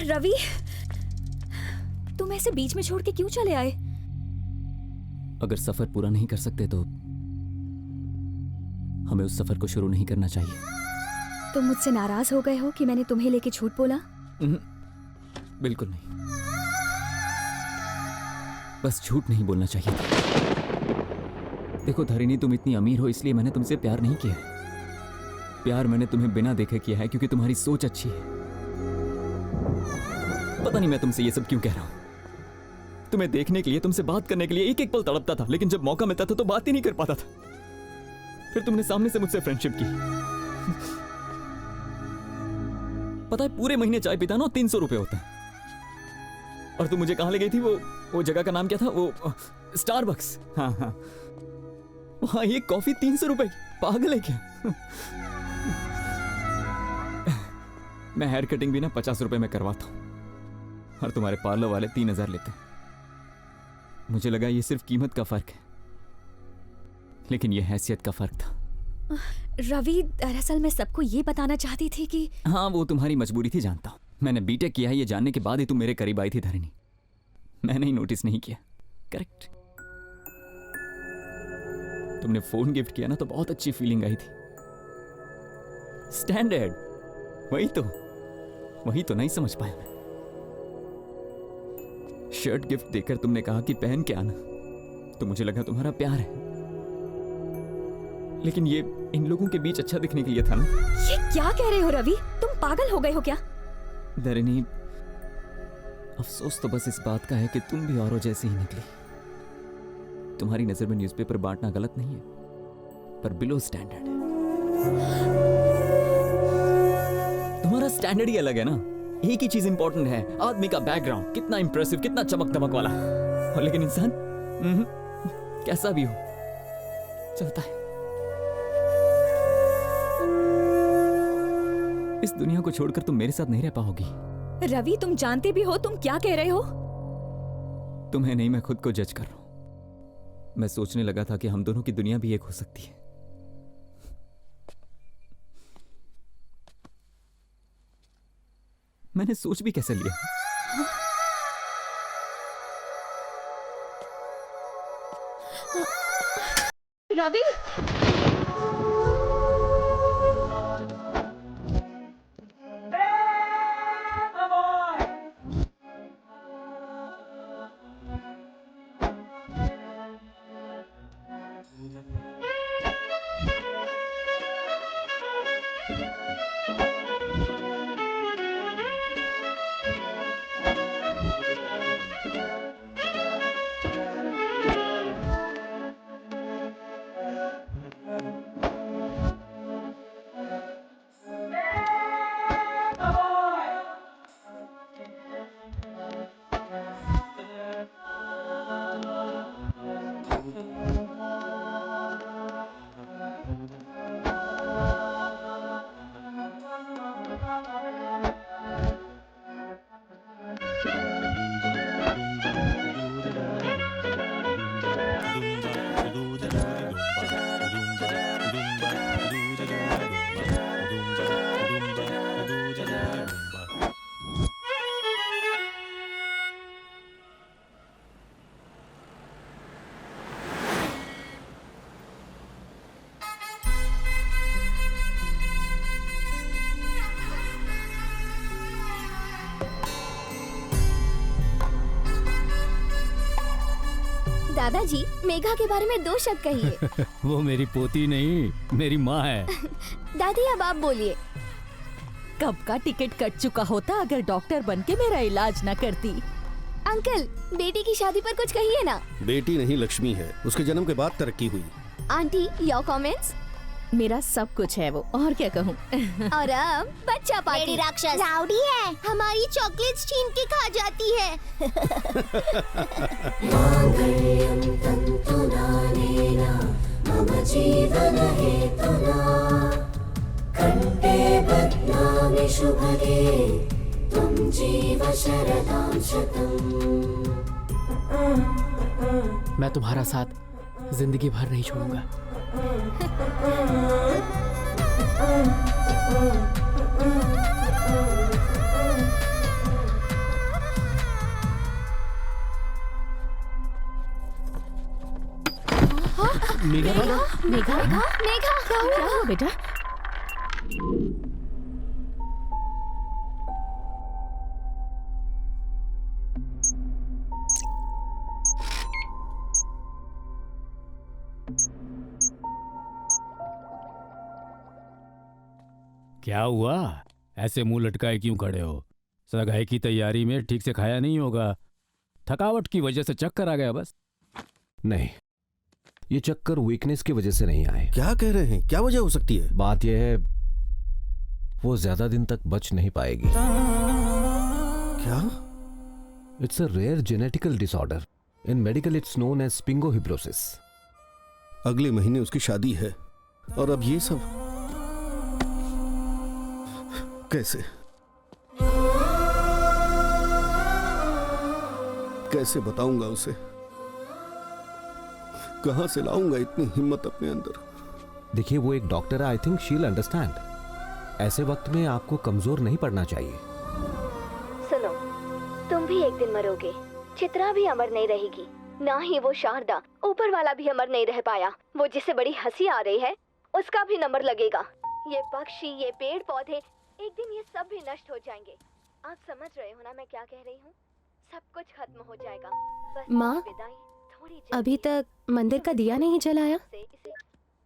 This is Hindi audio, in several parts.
रवि, तुम ऐसे बीच में छोड़ के क्यों चले आए? अगर सफर पूरा नहीं कर सकते तो हमें उस सफर को शुरू नहीं करना चाहिए। तुम मुझसे नाराज हो गए हो कि मैंने तुम्हें लेके झूठ बोला? बिल्कुल नहीं, बस झूठ नहीं बोलना चाहिए था। देखो धारिणी, तुम इतनी अमीर हो इसलिए मैंने तुमसे प्यार नहीं किया है। प्यार मैंने तुम्हें बिना देखे किया है क्योंकि तुम्हारी सोच अच्छी है। पता नहीं मैं तुमसे ये सब क्यों कह रहा हूं। तुम्हें देखने के लिए, तुमसे बात करने के लिए एक एक पल तड़पता था, लेकिन जब मौका मिलता था तो बात ही नहीं कर पाता था। फिर तुमने सामने से मुझसे फ्रेंडशिप की। पता है पूरे महीने चाय पीता ना 300 रुपए होता है। और तुम मुझे कहां ले गई थी? वो जगह का नाम क्या था? वो स्टारबक्स। हाँ हाँ, वहां एक कॉफी 300 रुपए की। पागल है क्या? मैं हेयर कटिंग भी ना 50 रुपए में करवाता हूं और तुम्हारे पार्लर वाले 3000 लेते हैं। मुझे लगा ये सिर्फ कीमत का फर्क है, लेकिन ये हैसियत का फर्क था। रवि, दरअसल मैं सबको ये बताना चाहती थी कि हाँ, वो तुम्हारी मजबूरी थी, जानता हूं। मैंने बीटेक किया है ये जानने के बाद ही तुम मेरे करीब आई थी धारिणी। मैंने ही नोटिस नहीं किया। करेक्ट। तुमने फोन गिफ्ट किया ना तो बहुत अच्छी फीलिंग आई थी। स्टैंडर्ड, वही तो नहीं समझ पाया मैं। शर्ट गिफ्ट देकर तुमने कहा कि पहन के आना, तो मुझे लगा तुम्हारा प्यार है। लेकिन ये इन लोगों के बीच अच्छा दिखने के लिए था ना। ये क्या कह रहे हो रवि? तुम पागल हो गए हो क्या? धारिणी, अफसोस तो बस इस बात का है कि तुम भी औरों जैसी ही निकली। तुम्हारी नजर में न्यूज़पेपर बांटना गलत नहीं है, पर बिलो स्टैंडर्ड है। तुम्हारा स्टैंडर्ड ही अलग है ना। एक ही चीज इंपॉर्टेंट है, आदमी का बैकग्राउंड कितना इंप्रेसिव, कितना चमक दमक वाला। और लेकिन इंसान कैसा भी हो चलता है। इस दुनिया को छोड़कर तुम मेरे साथ नहीं रह पाओगी। रवि, तुम जानते भी हो तुम क्या कह रहे हो? तुम्हें नहीं, मैं खुद को जज कर रहा हूं। मैं सोचने लगा था कि हम दोनों की दुनिया भी एक हो सकती है। मैंने सोच भी कैसे लिया? रवि, दादाजी, मेघा के बारे में 2 शब्द कहिए। वो मेरी पोती नहीं, मेरी माँ है। दादी, अब आप बोलिए। कब का टिकट कट चुका होता अगर डॉक्टर बनके मेरा इलाज न करती। अंकल, बेटी की शादी पर कुछ कहिए ना। बेटी नहीं, लक्ष्मी है। उसके जन्म के बाद तरक्की हुई। Aunty, your comments? मेरा सब कुछ है वो, और क्या कहूँ। और अब बच्चा पार्टी। राक्षस राउडी है, हमारी चॉकलेट्स छीन के खा जाती है। मम जीवन हेतुना कंठे बध्नामि शुभगे त्वं जीव शरदां शतम्। मैं तुम्हारा साथ जिंदगी भर नहीं छोड़ूंगा। मेघा मेघा मेघा मेघा क्या हुआ बेटा? क्या हुआ? ऐसे मुंह लटकाए क्यों खड़े हो? सगाई की तैयारी में ठीक से खाया नहीं होगा। थकावट की वजह से चक्कर आ गया बस। नहीं, ये चक्कर वीकनेस की वजह से नहीं आए। क्या कह रहे हैं? क्या वजह हो सकती है? बात यह है, वो ज्यादा दिन तक बच नहीं पाएगी। क्या? It's a rare genetical disorder. In medical it's known as spingohibrosis. अगले महीने उसकी शादी है और अब ये सब कैसे कैसे बताऊंगा उसे? कहां से लाऊंगा इतनी हिम्मत अपने अंदर? देखिए, वो एक डॉक्टर है। I think she will understand. ऐसे वक्त में आपको कमजोर नहीं पड़ना चाहिए। सुनो, तुम भी एक दिन मरोगे। चित्रा भी अमर नहीं रहेगी, ना ही वो शारदा। ऊपर वाला भी अमर नहीं रह पाया। वो जिसे बड़ी हंसी आ रही है, उसका भी नंबर लगेगा। ये पक्षी, ये पेड़ पौधे, एक दिन ये सब भी नष्ट हो जाएंगे। आप समझ रहे हो ना मैं क्या कह रही हूँ? सब कुछ खत्म हो जाएगा। बस माँ, विदाई थोड़ी जल्दी अभी तक मंदिर का दिया नहीं जलाया? इसे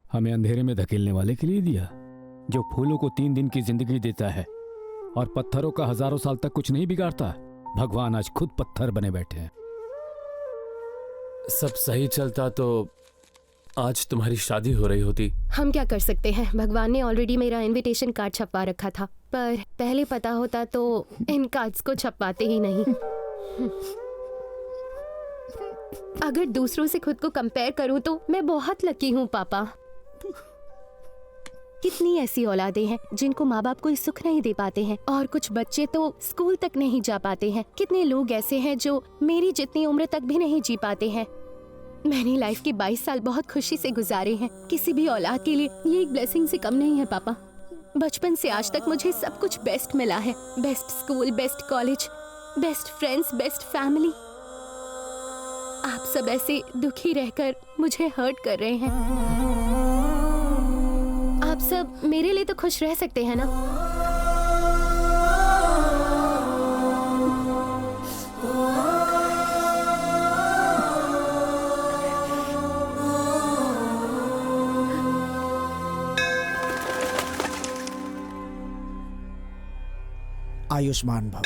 हमें अंधेरे में धकेलने वाले के लिए दिया, जो फूलों को 3 दिन की जिंदगी देता है और पत्थरों का हजारों साल तक कुछ नहीं बिगाड़ता। भगवान आज खुद पत्थर बने बैठे हैं। सब सही चलता तो आज तुम्हारी शादी हो रही होती। हम क्या कर सकते हैं? भगवान ने ऑलरेडी मेरा इनविटेशन कार्ड छपवा रखा था, पर पहले पता होता तो इन कार्ड्स को छपवाते ही नहीं। अगर दूसरों से खुद को कंपेयर करूं तो मैं बहुत लकी हूं पापा। कितनी ऐसी औलादें हैं जिनको माँ बाप कोई सुख नहीं दे पाते हैं, और कुछ बच्चे तो स्कूल तक नहीं जा पाते हैं। कितने लोग ऐसे हैं जो मेरी जितनी उम्र तक भी नहीं जी पाते हैं। मैंने लाइफ के 22 साल बहुत खुशी से गुजारे हैं। किसी भी औलाद के लिए ये एक ब्लेसिंग से कम नहीं है पापा। बचपन से आज तक मुझे सब कुछ बेस्ट मिला है। Best school, best college, best friends, best family. आप सब ऐसे दुखी रहकर मुझे हर्ट कर रहे हैं। आप सब मेरे लिए तो खुश रह सकते हैं ना? आयुष्मान भव।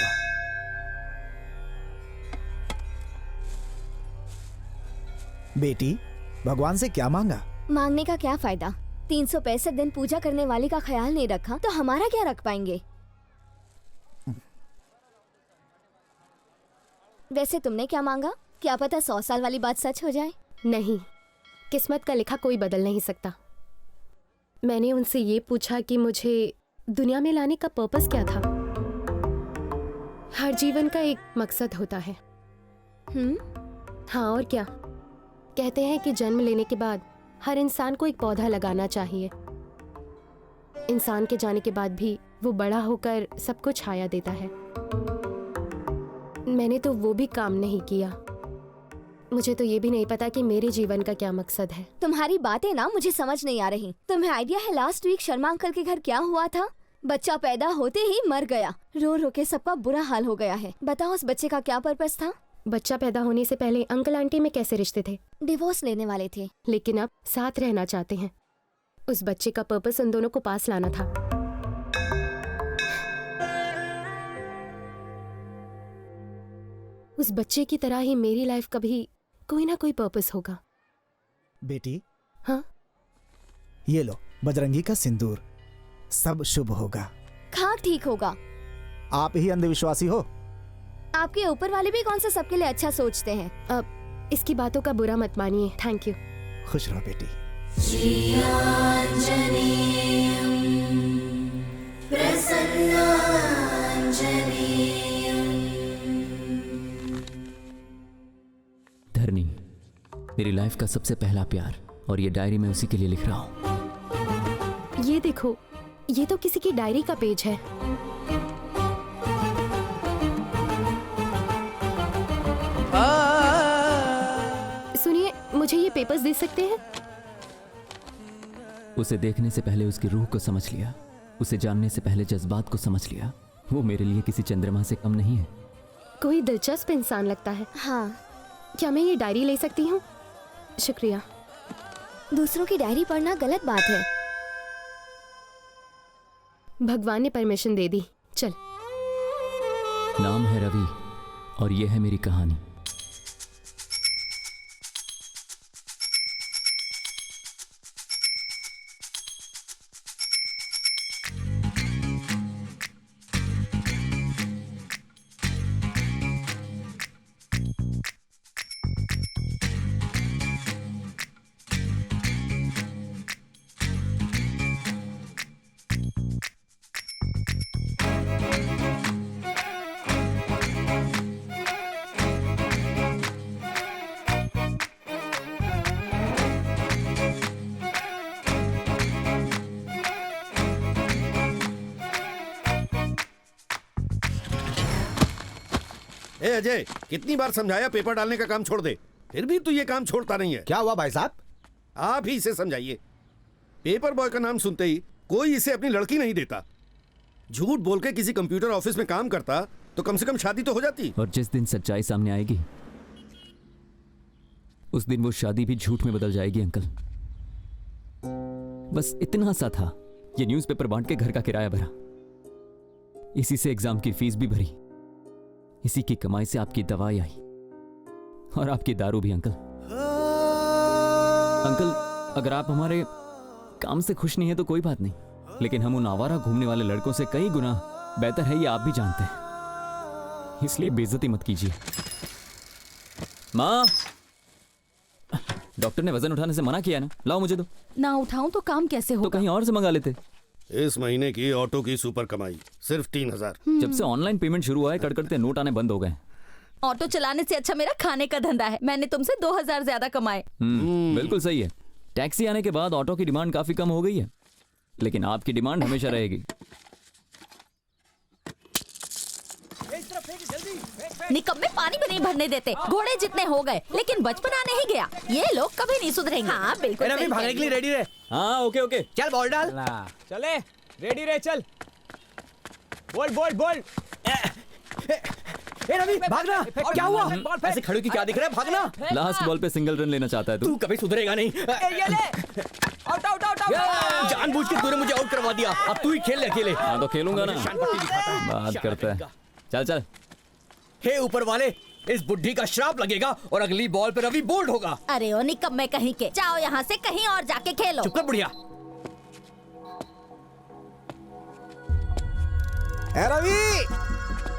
बेटी, भगवान से क्या मांगा? मांगने का क्या फायदा? 365 दिन पूजा करने वाले का ख्याल नहीं रखा तो हमारा क्या रख पाएंगे? वैसे तुमने क्या मांगा? क्या पता 100 साल वाली बात सच हो जाए। नहीं, किस्मत का लिखा कोई बदल नहीं सकता। मैंने उनसे ये पूछा कि मुझे दुनिया में लाने का पर्पस क्या था। हर जीवन का एक मकसद होता है। हाँ, और क्या? कहते हैं कि जन्म लेने के बाद हर इंसान को एक पौधा लगाना चाहिए। इंसान के जाने के बाद भी वो बड़ा होकर सबको छाया देता है। मैंने तो वो भी काम नहीं किया। मुझे तो ये भी नहीं पता कि मेरे जीवन का क्या मकसद है। तुम्हारी बातें ना मुझे समझ नहीं आ रही। तुम्हें आइडिया है लास्ट वीक शर्मा अंकल के घर क्या हुआ था? बच्चा पैदा होते ही मर गया। रो रो के सबका बुरा हाल हो गया है। बताओ उस बच्चे का क्या पर्पस था? बच्चा पैदा होने से पहले अंकल आंटी में कैसे रिश्ते थे? डिवोर्स लेने वाले थे, लेकिन अब साथ रहना चाहते हैं। उस बच्चे का पर्पस उन दोनों को पास लाना था। उस बच्चे की तरह ही मेरी लाइफ का भी कोई ना कोई पर्पस होगा। बेटी, हाँ? ये लो बजरंगी का सिंदूर। सब शुभ होगा। खाक ठीक होगा। आप ही अंधविश्वासी हो। आपके ऊपर वाले भी कौन सा सबके लिए अच्छा सोचते हैं। अब इसकी बातों का बुरा मत मानिए। Thank you. खुश रहो बेटी। धरनी, मेरी लाइफ का सबसे पहला प्यार, और ये डायरी मैं उसी के लिए लिख रहा हूँ। ये देखो, ये तो किसी की डायरी का पेज है। सुनिए, मुझे ये पेपर्स दे सकते हैं? उसे देखने से पहले उसकी रूह को समझ लिया, उसे जानने से पहले जज्बात को समझ लिया। वो मेरे लिए किसी चंद्रमा से कम नहीं है। कोई दिलचस्प इंसान लगता है। हाँ, क्या मैं ये डायरी ले सकती हूँ? शुक्रिया। दूसरों की डायरी पढ़ना गलत बात है। भगवान ने परमिशन दे दी। चल। नाम है रवि और ये है मेरी कहानी। ए अजय, कितनी बार समझाया पेपर डालने का काम छोड़ दे, फिर भी तू ये काम छोड़ता नहीं है। क्या हुआ भाई साहब? आप ही इसे समझाइए। पेपर बॉय का नाम सुनते ही कोई इसे अपनी लड़की नहीं देता। झूठ बोल के किसी कंप्यूटर ऑफिस में काम करता तो कम से कम शादी तो हो जाती। और जिस दिन सच्चाई सामने आएगी उस दिन वो शादी भी झूठ में बदल जाएगी अंकल। बस इतना सा था, ये न्यूज़पेपर बांट के घर का किराया भरा, इसी से एग्जाम की फीस भी भरी, इसी की कमाई से आपकी दवाई आई और आपकी दारू भी। अंकल अंकल, अगर आप हमारे काम से खुश नहीं है तो कोई बात नहीं, लेकिन हम उन आवारा घूमने वाले लड़कों से कई गुना बेहतर है, ये आप भी जानते हैं, इसलिए बेइज्जती मत कीजिए। माँ, डॉक्टर ने वजन उठाने से मना किया ना, लाओ मुझे दो। ना उठाऊं तो काम कैसे तो होगा? कहीं और से मंगा लेते। इस महीने की ऑटो की सुपर कमाई सिर्फ 3000। जब से ऑनलाइन पेमेंट शुरू हुआ है कड़कड़ते नोट आने बंद हो गए। ऑटो चलाने से अच्छा मेरा खाने का धंधा है। मैंने तुमसे 2000 ज्यादा कमाए। बिल्कुल सही है। टैक्सी आने के बाद ऑटो की डिमांड काफी कम हो गई है, लेकिन आपकी डिमांड हमेशा रहेगी। निकम्मे पानी भी नहीं भरने देते, घोड़े जितने हो गए, लेकिन बचपना नहीं गया। ये लोग कभी नहीं सुधरेंगे। हाँ बिल्कुल सही भागने के लिए रेडी रहे। हाँ ओके ओके, चल बॉल डाल। चले, रेडी रहे, चल। बोल बोल बोल। ए रवि भागना। क्या हुआ? ऐसे खड़े की क्या दिख रहा है? भागना। लास्ट बॉल पे सिंगल रन लेना चाहता है तू कभी सुधरेगा नहीं। ये ले, आउट आउट आउट आउट। जानबूझ के तूने मुझे आउट करवा दिया, अब तू ही खेल ले अकेले। हाँ तो खेलूंगा ना, बात करता है। चल चल। हे ऊपर वाले, इस बुढ़ी का श्राप लगेगा और अगली बॉल पे रवि बोल्ड होगा। अरे ओ निकम्मे कहीं के, जाओ यहाँ से कहीं और जाके खेलो। चुप कर बुढ़िया। ए रवि,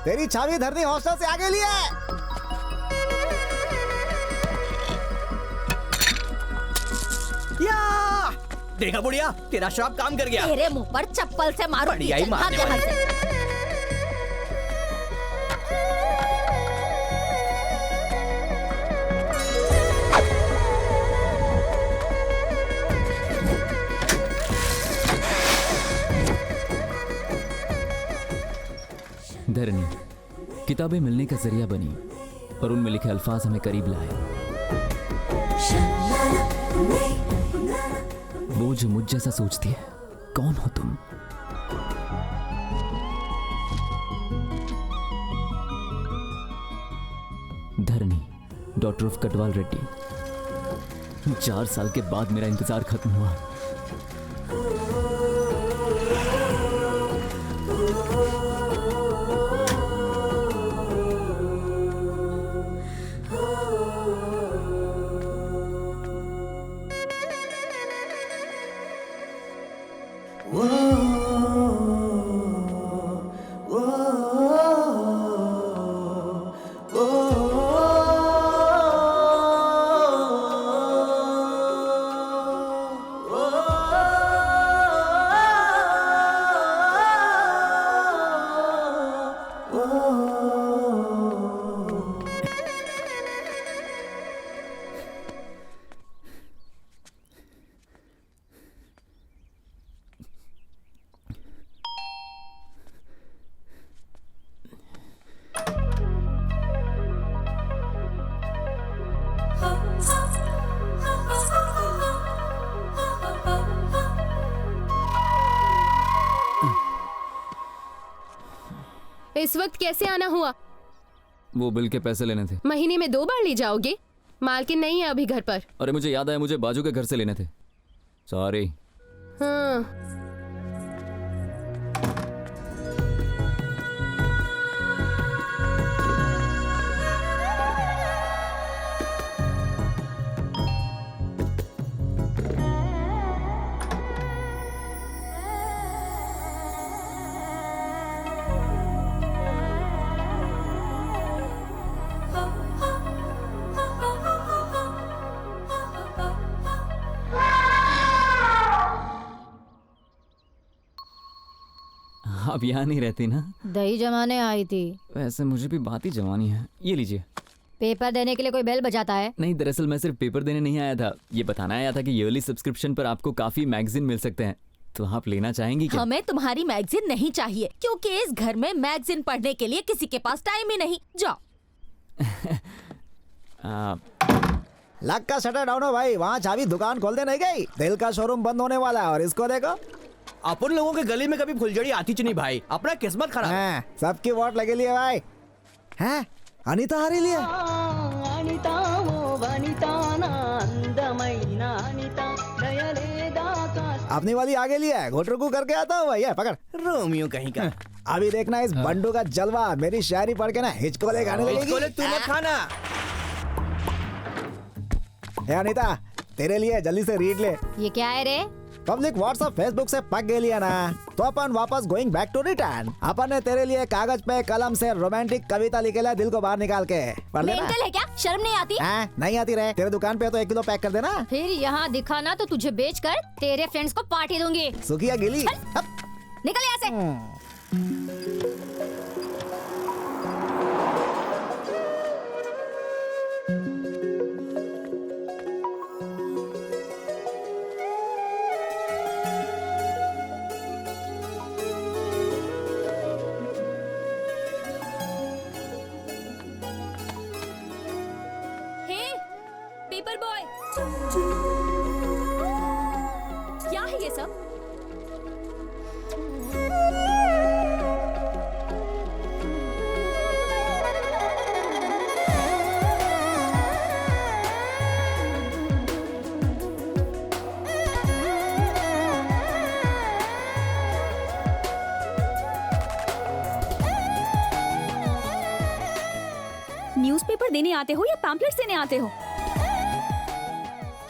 तेरी चाबी धरनी हॉस्टल से आगे लिए। या देखा बुढ़िया, तेरा श्राप काम कर गया। तेरे मुंह पर चप्पल से मारो। बढ़िया ही मारने यहाँ से। धरनी किताबें मिलने का जरिया बनी और उनमें लिखे अल्फाज हमें करीब लाए। वो जो मुझ जैसा सोचती है, कौन हो तुम? धरनी, डॉटर ऑफ कटवाल रेड्डी। 4 साल के बाद मेरा इंतजार खत्म हुआ। इस वक्त कैसे आना हुआ? वो बिल के पैसे लेने थे। महीने में 2 बार ले जाओगे? मालकिन नहीं है अभी घर पर। अरे मुझे याद आया, मुझे बाजू के घर से लेने थे। सॉरी। हाँ। आप यहाँ नहीं रहती ना? दही जमाने आई थी। वैसे मुझे भी बात ही जमानी है। ये लीजिए। पेपर देने के लिए कोई बेल बजाता है? नहीं, दरअसल मैं सिर्फ पेपर देने नहीं आया था, ये बताना आया था कि ईयरली सब्सक्रिप्शन पर आपको काफी मैगजीन मिल सकते हैं, तो आप लेना चाहेंगी क्या? हमें तुम्हारी मैगजीन नहीं चाहिए, क्योंकि इस घर में मैगजीन पढ़ने के लिए किसी के पास टाइम ही नहीं। जाओ। लक का शटर डाउन हो भाई, वहाँ चाबी दुकान खोल दे नहीं गई। दिल का शोरूम बंद होने वाला है और इसको देखो। अपन लोगों के गली में कभी फुलझड़ी आती च नहीं भाई, अपना किस्मत खराब। हाँ, सबकी वोट लगे लिए भाई। हैं? अनीता हारी लिए। अपनी वाली आगे लिया है, घोटरकू करके आता हूँ भैया, पकड़। रोमियो कहीं का। अभी देखना इस बंडू का जलवा, मेरी शायरी पढ़ के ना हिचकोले खाने लगेगी। हिचकोले तू मत खाना। हे अनीता, तेरे लिए जल्दी से रीड ले। ये क्या है रे? पब्लिक व्हाट्सएप फेसबुक से पक गई लिया ना, तो अपन वापस गोइंग बैक टू रिटर्न। अपन ने तेरे लिए कागज पे कलम से रोमांटिक कविता लिखेला, दिल को बाहर निकाल के पढ़ लेना। मेंटल है क्या? शर्म नहीं आती? नहीं आती रहे, तेरे दुकान पे तो 1 किलो पैक कर देना। फिर यहाँ दिखाना तो तुझे बेचकर तेरे फ्रेंड्स को पार्टी दूंगी। सुखिया गिली। निकल यहाँ से। पेपर बॉय, क्या है ये सब? न्यूज़पेपर देने आते हो या पैम्पलेट्स देने आते हो?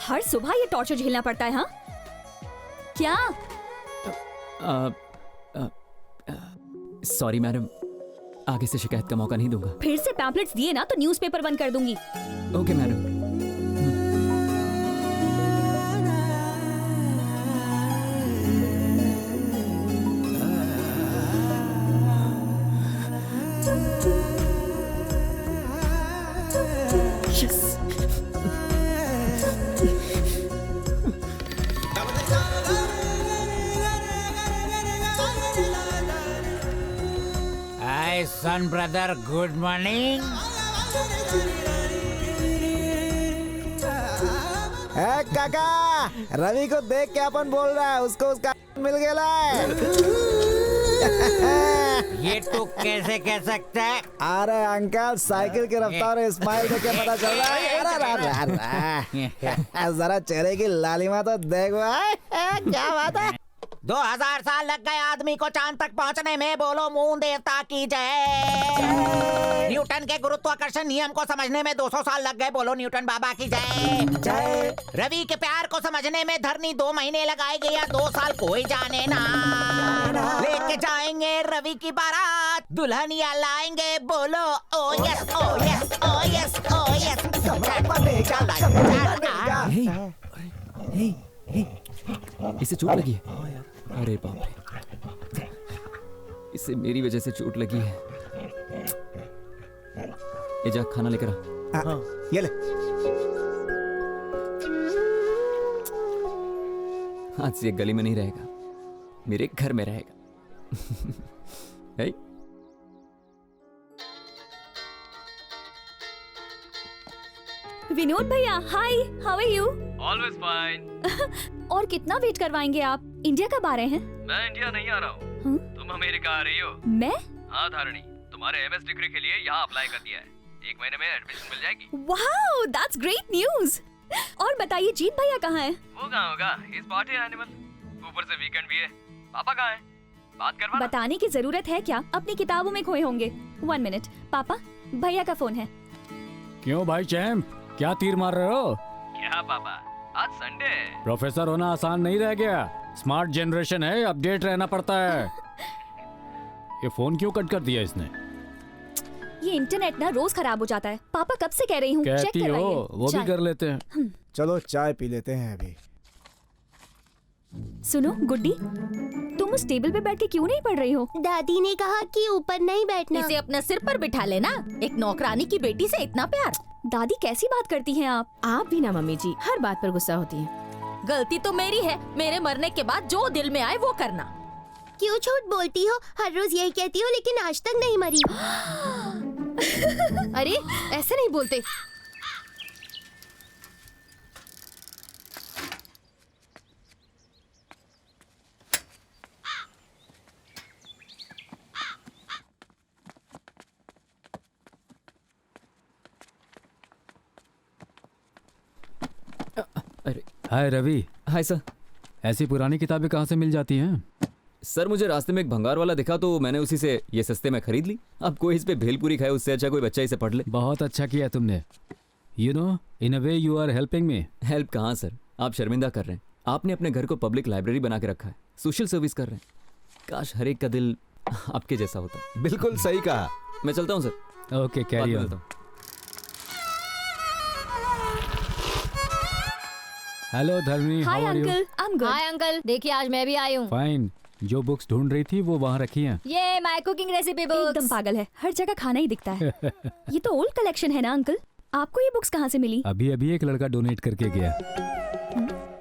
हर सुबह ये टॉर्चर झेलना पड़ता है, हाँ? क्या? सॉरी मैडम, आगे से शिकायत का मौका नहीं दूंगा। फिर से पैम्पलेट्स दिए ना तो न्यूज़पेपर बंद कर दूंगी। Okay madam. सन ब्रदर, गुड मॉर्निंग। काका, रवि को देख के अपन बोल रहा है उसको उसका मिल गया है। ये तू कैसे कह सकता है? अरे अंकल, साइकिल की रफ्तार और स्माइल देख के पता चल रहा है। जरा चेहरे की लालिमा तो देखो। क्या बात है? 2000 साल लग गए आदमी को चांद तक पहुंचने में, बोलो मून देवता की जय। न्यूटन के गुरुत्वाकर्षण नियम को समझने में 200 साल लग गए, बोलो न्यूटन बाबा की जय। रवि के प्यार को समझने में धरनी 2 महीने लगाएगी या 2 साल, कोई जाने ना। लेके जाएंगे रवि की बारात, दुल्हनिया लाएंगे, बोलो ओ यस ओ यस ओ यस ओ यस। इसे चोट लगी है? अरे बाप रे, इसे मेरी वजह से चोट लगी है। ये जा, खाना लेकर आ। ये ले। आज से गली में नहीं रहेगा, मेरे घर में रहेगा। विनोद भैया, hi, how are you? Always fine. और कितना वेट करवाएंगे आप? इंडिया कब आ रहे हैं? मैं इंडिया नहीं आ रहा हूँ। तुम अमेरिका आ रही हो? मैं? हाँ धारणी, तुम्हारे एमएस डिग्री के लिए यहाँ अप्लाई कर दिया है, 1 महीने में एडमिशन मिल जाएगी। Wow, that's great news. और बताइए जीत भैया कहाँ है? वो कहाँ होगा, इस पार्टी एनिमल, ऊपर से वीकेंड भी है। पापा कहाँ है? बात करवाना। बताने की जरूरत है क्या, अपनी किताबों में खोए होंगे। 1 मिनट, पापा भैया का फोन है। क्यों भाई चैम्प, क्या तीर मार रहे हो? क्या पापा, आज संडे है। प्रोफेसर होना आसान नहीं रह गया, स्मार्ट जनरेशन है, अपडेट रहना पड़ता है। ये फोन क्यों कट कर दिया इसने? ये इंटरनेट ना रोज खराब हो जाता है। पापा कब से कह रही हूँ, चेक कहती हो, वो भी कर लेते हैं। चलो चाय पी लेते हैं अभी। सुनो गुड्डी, तुम उस टेबल पे बैठ के क्यों नहीं पढ़ रही हो? दादी ने कहा कि ऊपर नहीं बैठना। इसे अपने सिर पर बिठा लेना, एक नौकरानी की बेटी से इतना प्यार। दादी कैसी बात करती हैं आप? आप भी ना मम्मी जी, हर बात पर गुस्सा होती हैं। गलती तो मेरी है, मेरे मरने के बाद जो दिल में आए वो करना। क्यों झूठ बोलती हो? हर रोज यही कहती हो, लेकिन आज तक नहीं मरी। अरे ऐसे नहीं बोलते। अरे हाय रवि। Hi sir. ऐसी पुरानी किताबें कहाँ से मिल जाती हैं? सर मुझे रास्ते में एक भंगार वाला दिखा तो मैंने उसी से ये सस्ते में खरीद ली। अब कोई इस पे भेलपूरी खाए उससे अच्छा कोई बच्चा इसे पढ़ ले। बहुत अच्छा किया तुमने। You know, in a way you are helping me. Help कहाँ सर, आप शर्मिंदा कर रहे हैं। आपने अपने घर को पब्लिक लाइब्रेरी बना के रखा है, सोशल सर्विस कर रहे हैं। काश हर एक का दिल आपके जैसा होता। बिल्कुल सही कहा। मैं चलता हूँ sir. Okay, carry on. Hello Dharmi, hi how are you? Uncle, I am good. Hi uncle, देखिए आज मैं भी आई हूँ। फाइन। जो बुक्स ढूंढ रही थी वो वहाँ रखी हैं। ये माय कुकिंग रेसिपी बुक्स। एकदम पागल है, हर जगह खाना ही दिखता है। ये तो ओल्ड कलेक्शन है ना अंकल? आपको ये बुक्स कहाँ से मिली? अभी अभी एक लड़का डोनेट करके गया।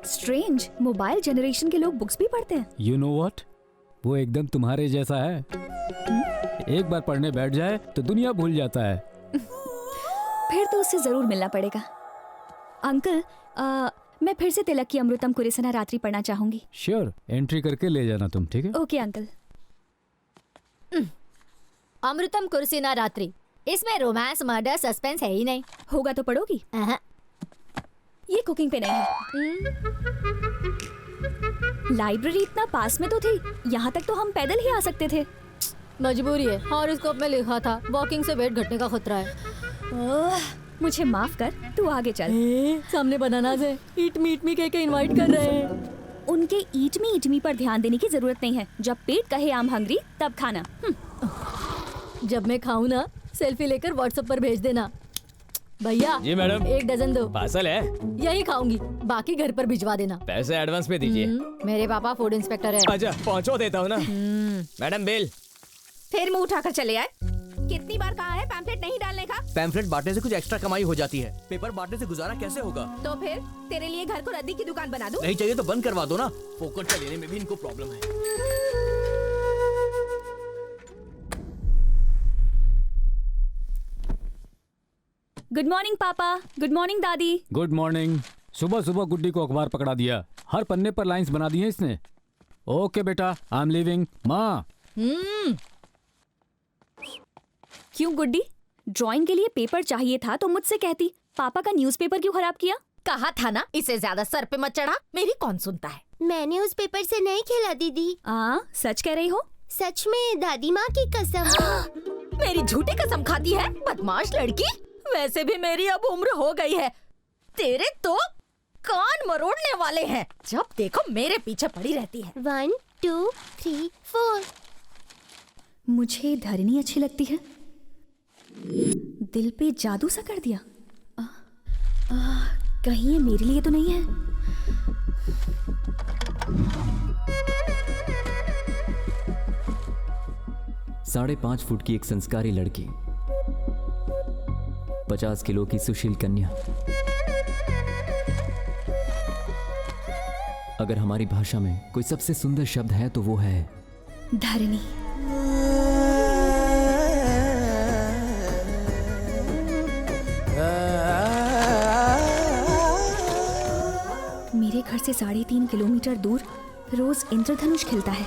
स्ट्रेंज, मोबाइल जनरेशन के लोग बुक्स भी पढ़ते हैं। यू नो व्हाट, वो एकदम तुम्हारे जैसा है। एक बार पढ़ने बैठ जाए तो दुनिया भूल जाता है। फिर तो उससे जरूर मिलना पड़ेगा। अंकल, मैं फिर से तिलक की अमृतम कुरिसना रात्रि पढ़ना चाहूंगी। श्योर, एंट्री करके ले जाना तुम, ठीक है? Okay uncle. अमृतम कुरसिना रात्रि, इसमें रोमांस, मर्डर, सस्पेंस है ही नहीं। होगा तो पढ़ोगी? ये कुकिंग पे नहीं है। लाइब्रेरी इतना पास में तो थी, यहाँ तक तो हम पैदल ही आ सकते थे। मजबूरी है, हॉरोस्कोप में लिखा था वॉकिंग से वेट घटने का खतरा है। मुझे माफ कर, तू आगे चल। सामने बनानास है, ईट मी कह के इनवाइट कर रहे हैं। उनके ईट मी पर ध्यान देने की जरूरत नहीं है। जब पेट कहे आम हंगरी तब खाना। जब मैं खाऊं ना, सेल्फी लेकर व्हाट्सएप पर भेज देना। भैया जी मैडम, 1 डजन दो। पार्सल है? यही खाऊंगी, बाकी घर पर भिजवा देना। पैसे एडवांस में दीजिए। मेरे पापा फूड इंस्पेक्टर है। अच्छा, पहुंचो देता हूँ ना। Madam bill. फिर मुंह उठाकर चले आए। कितनी बार कहा है पैम्फलेट नहीं डालने का? पैम्फलेट बांटने से कुछ एक्स्ट्रा कमाई हो जाती है, पेपर बांटने से गुजारा कैसे होगा? तो फिर तेरे लिए घर को रद्दी की दुकान बना दूं? नहीं चाहिए तो बंद करवा दो ना, फोकट का लेने में भी इनको प्रॉब्लम है। गुड मॉर्निंग पापा, गुड मॉर्निंग दादी। Good morning. सुबह सुबह गुड्डी को अखबार पकड़ा दिया, हर पन्ने पर लाइंस बना दी हैं इसने। ओके बेटा, आई एम लीविंग। माँ। क्यों गुड्डी, ड्राइंग के लिए पेपर चाहिए था तो मुझसे कहती। पापा का न्यूज़पेपर क्यों खराब किया? कहा था ना इसे ज्यादा सर पे मत चढ़ा, मेरी कौन सुनता है। मैंने उस पेपर से नहीं खेला दीदी। सच कह रही हो? सच में दादी माँ की कसम। मेरी झूठी कसम खाती है, बदमाश लड़की। वैसे भी मेरी अब उम्र हो गई है, तेरे तो कान मरोड़ने वाले हैं। जब देखो मेरे पीछे पड़ी रहती है। 1 2 3 4। मुझे धरनी अच्छी लगती है। दिल पे जादू सा कर दिया। कहीं ये मेरे लिए तो नहीं है? साढ़े 5 फुट की एक संस्कारी लड़की, 50 किलो की सुशील कन्या। अगर हमारी भाषा में कोई सबसे सुंदर शब्द है तो वो है धरनी। मेरे घर से 3.5 किलोमीटर दूर रोज इंद्रधनुष खिलता है।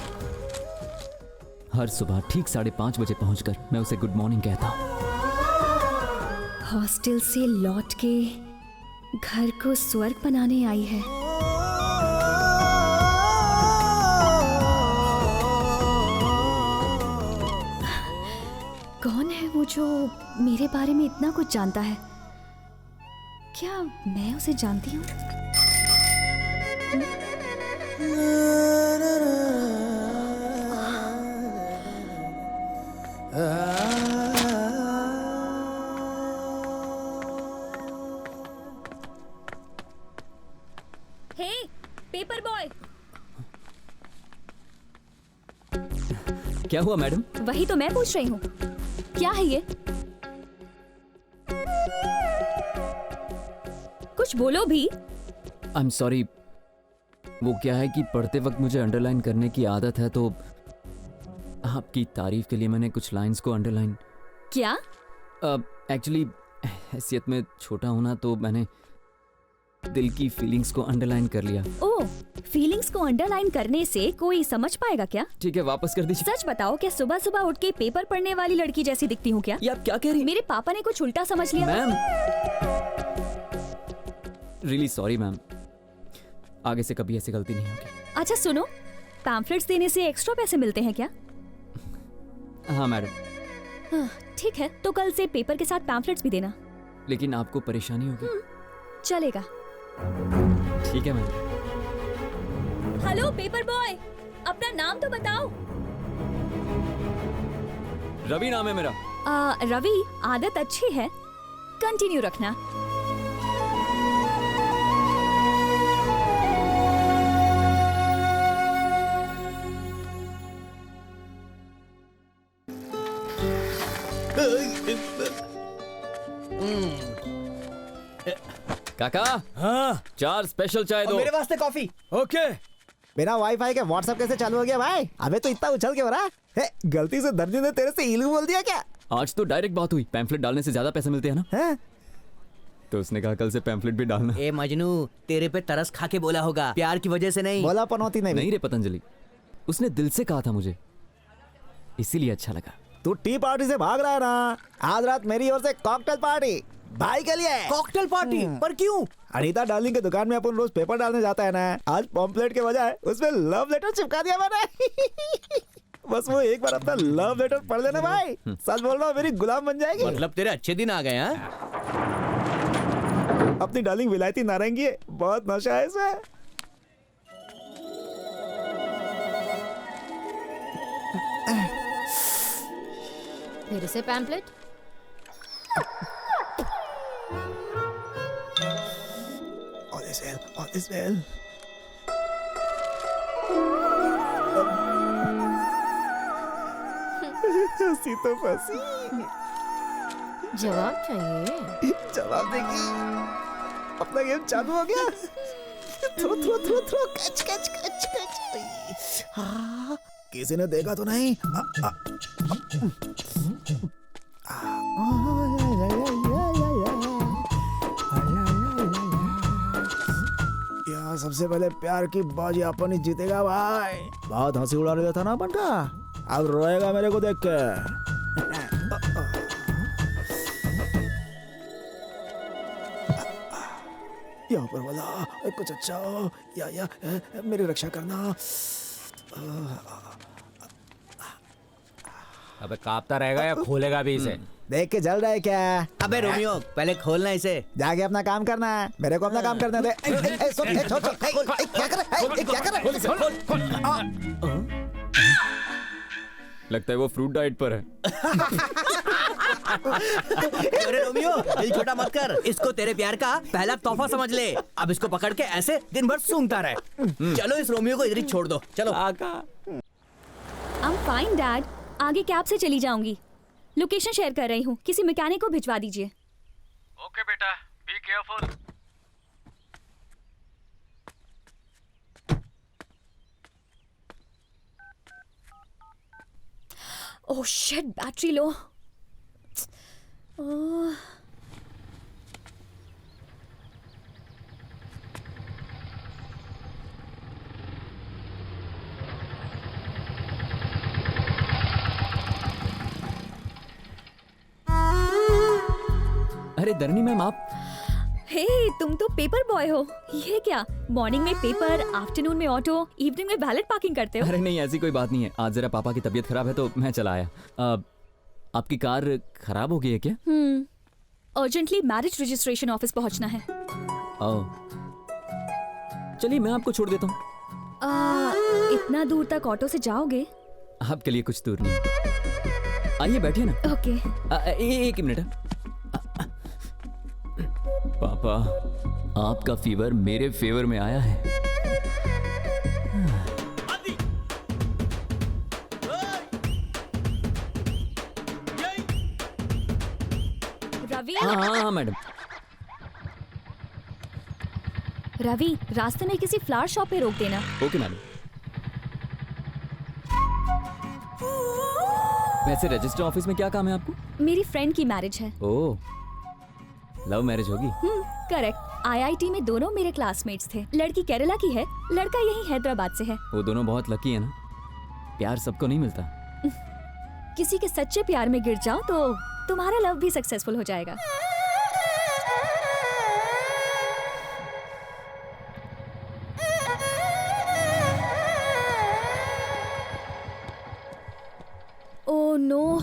हर सुबह ठीक 5:30 बजे पहुंचकर मैं उसे गुड मॉर्निंग कहता हूँ। हॉस्टल से लौट के घर को स्वर्ग बनाने आई है। कौन है वो जो मेरे बारे में इतना कुछ जानता है? क्या मैं उसे जानती हूँ? हे, पेपर बॉय। क्या हुआ मैडम? वही तो मैं पूछ रही हूँ। क्या है ये? कुछ बोलो भी। आई एम सॉरी, वो क्या है कि पढ़ते वक्त मुझे अंडरलाइन करने की आदत है, तो आपकी तारीफ के लिए मैंने कुछ लाइंस को अंडरलाइन। क्या? एक्चुअली हैसियत में छोटा होना, तो मैंने दिल की फीलिंग्स को अंडरलाइन कर लिया। ओह, फीलिंग्स को अंडरलाइन करने से कोई समझ पाएगा क्या? ठीक है, वापस कर दीजिए। सच बताओ, क्या सुबह सुबह उठ के पेपर पढ़ने वाली लड़की जैसी दिखती हूँ क्या? ये आप क्या कह रही? मेरे पापा ने कुछ उल्टा समझ लिया। मैम, रियली सॉरी मैम, आगे से कभी ऐसी गलती नहीं होगी। अच्छा सुनो, पैम्फलेट्स देने से एक्स्ट्रा पैसे मिलते हैं क्या? हाँ मैडम। ठीक है, तो कल से पेपर के साथ पैम्फलेट्स भी देना। लेकिन आपको परेशानी होगी। चलेगा। ठीक है मैम। हेलो पेपर बॉय, अपना नाम तो बताओ। रवि नाम है मेरा। रवि, आदत अच्छी है, कंटिन्यू रखना। काका, हाँ 4 स्पेशल चाय दो। मेरे वास्ते कॉफी। ओके। बिना वाईफाई के व्हाट्सएप कैसे चालू हो गया भाई? अबे तो इतना उछल के हो रहा है? गलती से दर्जी ने तेरे से इलू बोल दिया क्या? आज तो डायरेक्ट बात हुई, पैम्फलेट डालने से ज्यादा पैसे मिलते हैं ना? है? तो उसने कहा कल से पैम्फलेट भी डालना। ए मजनू, तेरे पे तरस खा के बोला होगा, प्यार की वजह से नहीं। बोला पनौती नहीं रे पतंजलि, उसने दिल से कहा था मुझे, इसीलिए अच्छा लगा। तू टी पार्टी से भाग रहा है ना? आज रात मेरी ओर से कॉकटेल पार्टी भाई के लिए। Cocktail party? पर क्यों? अनीता डार्लिंग की दुकान में अपन रोज पेपर डालने जाता है ना, आज पॉम्पलेट के बजाय उसमें लव लेटर चिपका दिया मैंने। बस वो एक बार अपना लव लेटर पढ़ लेना भाई, सच बोल रहा हूँ, मेरी गुलाम बन जाएगी। मतलब तेरे अच्छे दिन आ गए हैं? अपनी डार्लिंग विलायती नारंगी है, बहुत नशा है इसमें। फिर से पैम्पलेट। All is well. हंसी तो फंसी। जवाब चाहिए? जवाब देगी। अपना गेम चालू हो गया। Throw throw throw throw, catch catch catch catch. हाँ, किसी ने देखा तो नहीं? सबसे पहले प्यार की बाजी अपन ही जीतेगा भाई। बहुत हंसी उड़ा रहा था ना अपन का, अब रोएगा मेरे को देख के। यहाँ पर वाला कुछ अच्छा हो या मेरी रक्षा करना। अबे कांपता रहेगा या खोलेगा भी इसे? देख के जल रहा है क्या? अबे रोमियो, पहले खोलना इसे। जाके अपना काम करना है, मेरे को अपना काम करने दे। क्या कर रहा है? लगता है वो फ्रूट डाइट पर है। अरे रोमियो, दिल छोटा मत कर, इसको तेरे प्यार का पहला तोहफा समझ ले। अब इसको पकड़ के ऐसे दिन भर सूंघता रहे। चलो इस रोमियो को इधर ही छोड़ दो, चलो। I'm fine, Dad. आगे कैब से चली जाऊंगी। लोकेशन शेयर कर रही हूँ, किसी मैकेनिक को भिजवा दीजिए। ओके बेटा, be careful. Oh shit, battery low. अरे धरनी मैम आप। हे तुम तो पेपर बॉय हो। ये क्या, मॉर्निंग में पेपर, आफ्टरनून में ऑटो, इवनिंग में वैलेट पार्किंग करते हो? अरे नहीं ऐसी कोई बात नहीं है, आज जरा पापा की तबीयत खराब है तो मैं चला आया। आपकी कार खराब हो गई है क्या? अर्जेंटली मैरिज रजिस्ट्रेशन ऑफिस पहुंचना है। चलिए मैं आपको छोड़ देता हूँ। इतना दूर तक ऑटो से जाओगे? आपके लिए कुछ दूर नहीं। आइए बैठिए ना। ओके। एक मिनट। पापा आपका फीवर मेरे फेवर में आया है। रवि। हाँ मैडम। रवि, रास्ते में किसी फ्लावर शॉप पे रोक देना। Okay madam. वैसे रजिस्टर ऑफिस में क्या काम है आपको? मेरी फ्रेंड की मैरिज है। ओह, लव मैरिज होगी? करेक्ट। आईआईटी में दोनों मेरे क्लासमेट्स थे। लड़की केरला की है, लड़का यही हैदराबाद से है। वो दोनों बहुत लकी है ना, प्यार सबको नहीं मिलता। किसी के सच्चे प्यार में गिर जाओ तो तुम्हारा लव भी सक्सेसफुल हो जाएगा। ओह नो,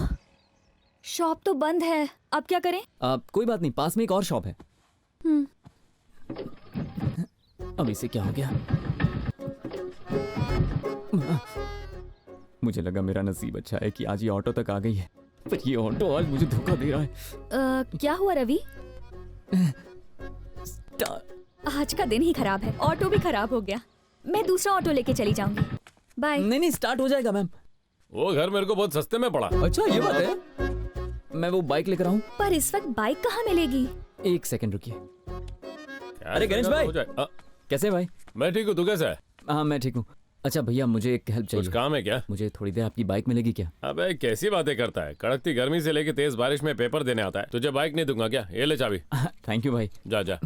शॉप तो बंद है, अब क्या करें? कोई बात नहीं, पास में एक और शॉप है। अब इसे क्या हो गया? मुझे लगा मेरा नसीब अच्छा है कि आज ये ऑटो तक आ गई है, पर ये ऑटो आज मुझे धोखा दे रहा है। क्या हुआ रवि? आज का दिन ही खराब है, ऑटो भी खराब हो गया। मैं दूसरा ऑटो लेके चली जाऊंगी। बाय। नहीं स्टार्ट हो जाएगा मैम। वो घर मेरे को बहुत सस्ते में पड़ा। अच्छा ये बात है, मैं वो बाइक लेकर आऊं। पर इस वक्त बाइक कहाँ मिलेगी? एक सेकंड रुकिए। अरे गणेश भाई, कैसे भाई? मैं ठीक हूँ, तू कैसा है? हाँ मैं ठीक हूँ। अच्छा भैया मुझे एक हेल्प चाहिए। कुछ काम है क्या? मुझे थोड़ी देर आपकी बाइक मिलेगी क्या? अबे कैसी बातें करता है, कड़कती गर्मी से लेके तेज बारिश में पेपर देने आता है, तुझे बाइक नहीं दूंगा क्या? ये ले चाबी। थैंक यू भाई। जा जा।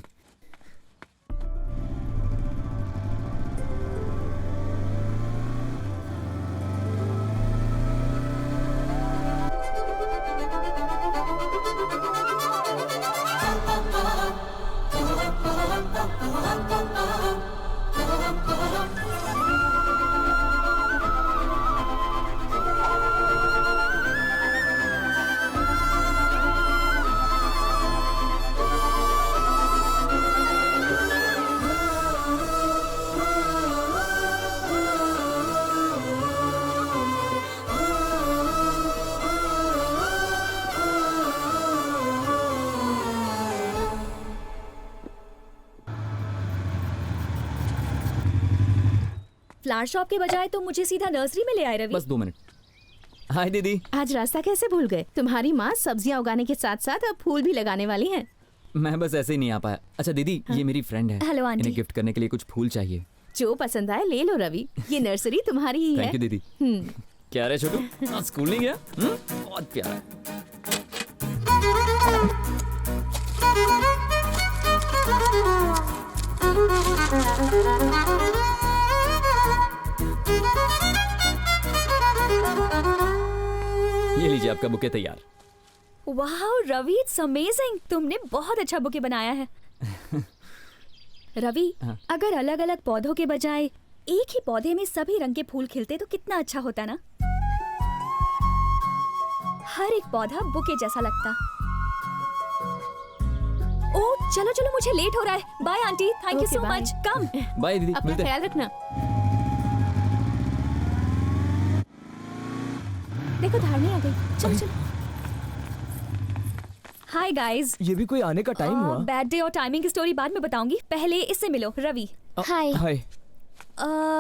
फ्लावर शॉप के बजाय तो मुझे सीधा नर्सरी में ले आए रवि। बस 2 मिनट। हाय दीदी। आज रास्ता कैसे भूल गए? तुम्हारी माँ सब्जियाँ उगाने के साथ साथ अब फूल भी लगाने वाली हैं। मैं बस ऐसे ही नहीं आ पाया। अच्छा दीदी, ये मेरी फ्रेंड है। Hello aunty. इन्हें गिफ्ट करने के लिए कुछ फूल चाहिए। जो पसंद आए ले लो रवि, ये नर्सरी तुम्हारी ही है। थैंक यू दीदी। क्या रे छोटू, आज स्कूल नहीं गया? बहुत प्यारा। ये लीजिए आपका बुके तैयार। वाह रवि, इट्स अमेजिंग। तुमने बहुत अच्छा बुके बनाया है। रवि, अगर अलग अलग पौधों के बजाय एक ही पौधे में सभी रंग के फूल खिलते तो कितना अच्छा होता ना। हर एक पौधा बुके जैसा लगता। ओह चलो चलो, मुझे लेट हो रहा है। Bye aunty, thank you so much. Come. Bye दीदी, अपना ख्याल रखना। देखो धारनी आ गई। चलो चलो। Hi guys. ये भी कोई आने का टाइम हुआ? बैड डे और टाइमिंग की स्टोरी बाद में बताऊंगी, पहले इससे मिलो। Ravi. Hi. Hi.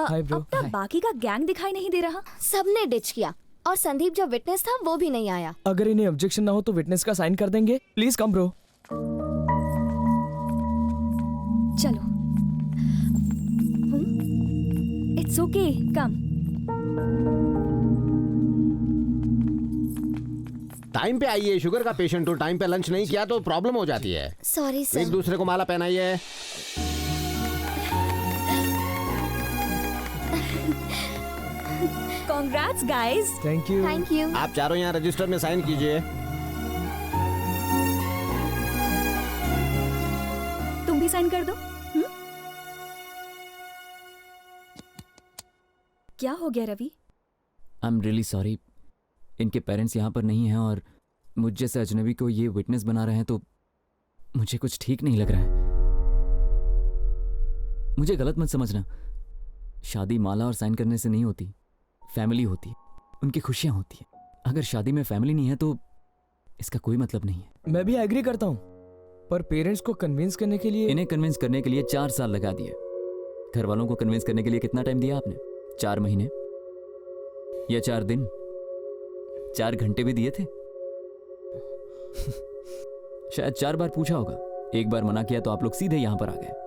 Hi bro. अब तक बाकी का गैंग दिखाई नहीं दे रहा। सबने डिच किया और संदीप जो विटनेस था वो भी नहीं आया। अगर इन्हें ऑब्जेक्शन ना हो तो विटनेस का साइन कर देंगे। Please come bro. चलो। It's okay, come. टाइम पे आइए, शुगर का पेशेंट हो, टाइम पे लंच नहीं किया तो प्रॉब्लम हो जाती है। Sorry sir. एक दूसरे को माला पहनाइए। Congrats guys। Thank you. Thank you. आप चारों यहाँ रजिस्टर में साइन कीजिए। भी साइन कर दो। क्या हो गया Ravi? I am really sorry. इनके पेरेंट्स यहाँ पर नहीं हैं और मुझ जैसे अजनबी को ये विटनेस बना रहे हैं तो मुझे कुछ ठीक नहीं लग रहा है। मुझे गलत मत समझना। शादी माला और साइन करने से नहीं होती, फैमिली होती है, उनकी खुशियाँ होती हैं। अगर शादी में फैमिली नहीं है तो इसका कोई मतलब नहीं है। मैं भी एग्री करता हूँ, पर पेरेंट्स को कन्विंस करने के लिए इन्हें कन्विंस करने के लिए 4 साल लगा दिए। घर वालों को कन्विंस करने के लिए कितना टाइम दिया आपने? 4 महीने या 4 दिन? 4 घंटे भी दिए थे? शायद 4 बार पूछा होगा, 1 बार मना किया तो आप लोग सीधे यहां पर आ गए।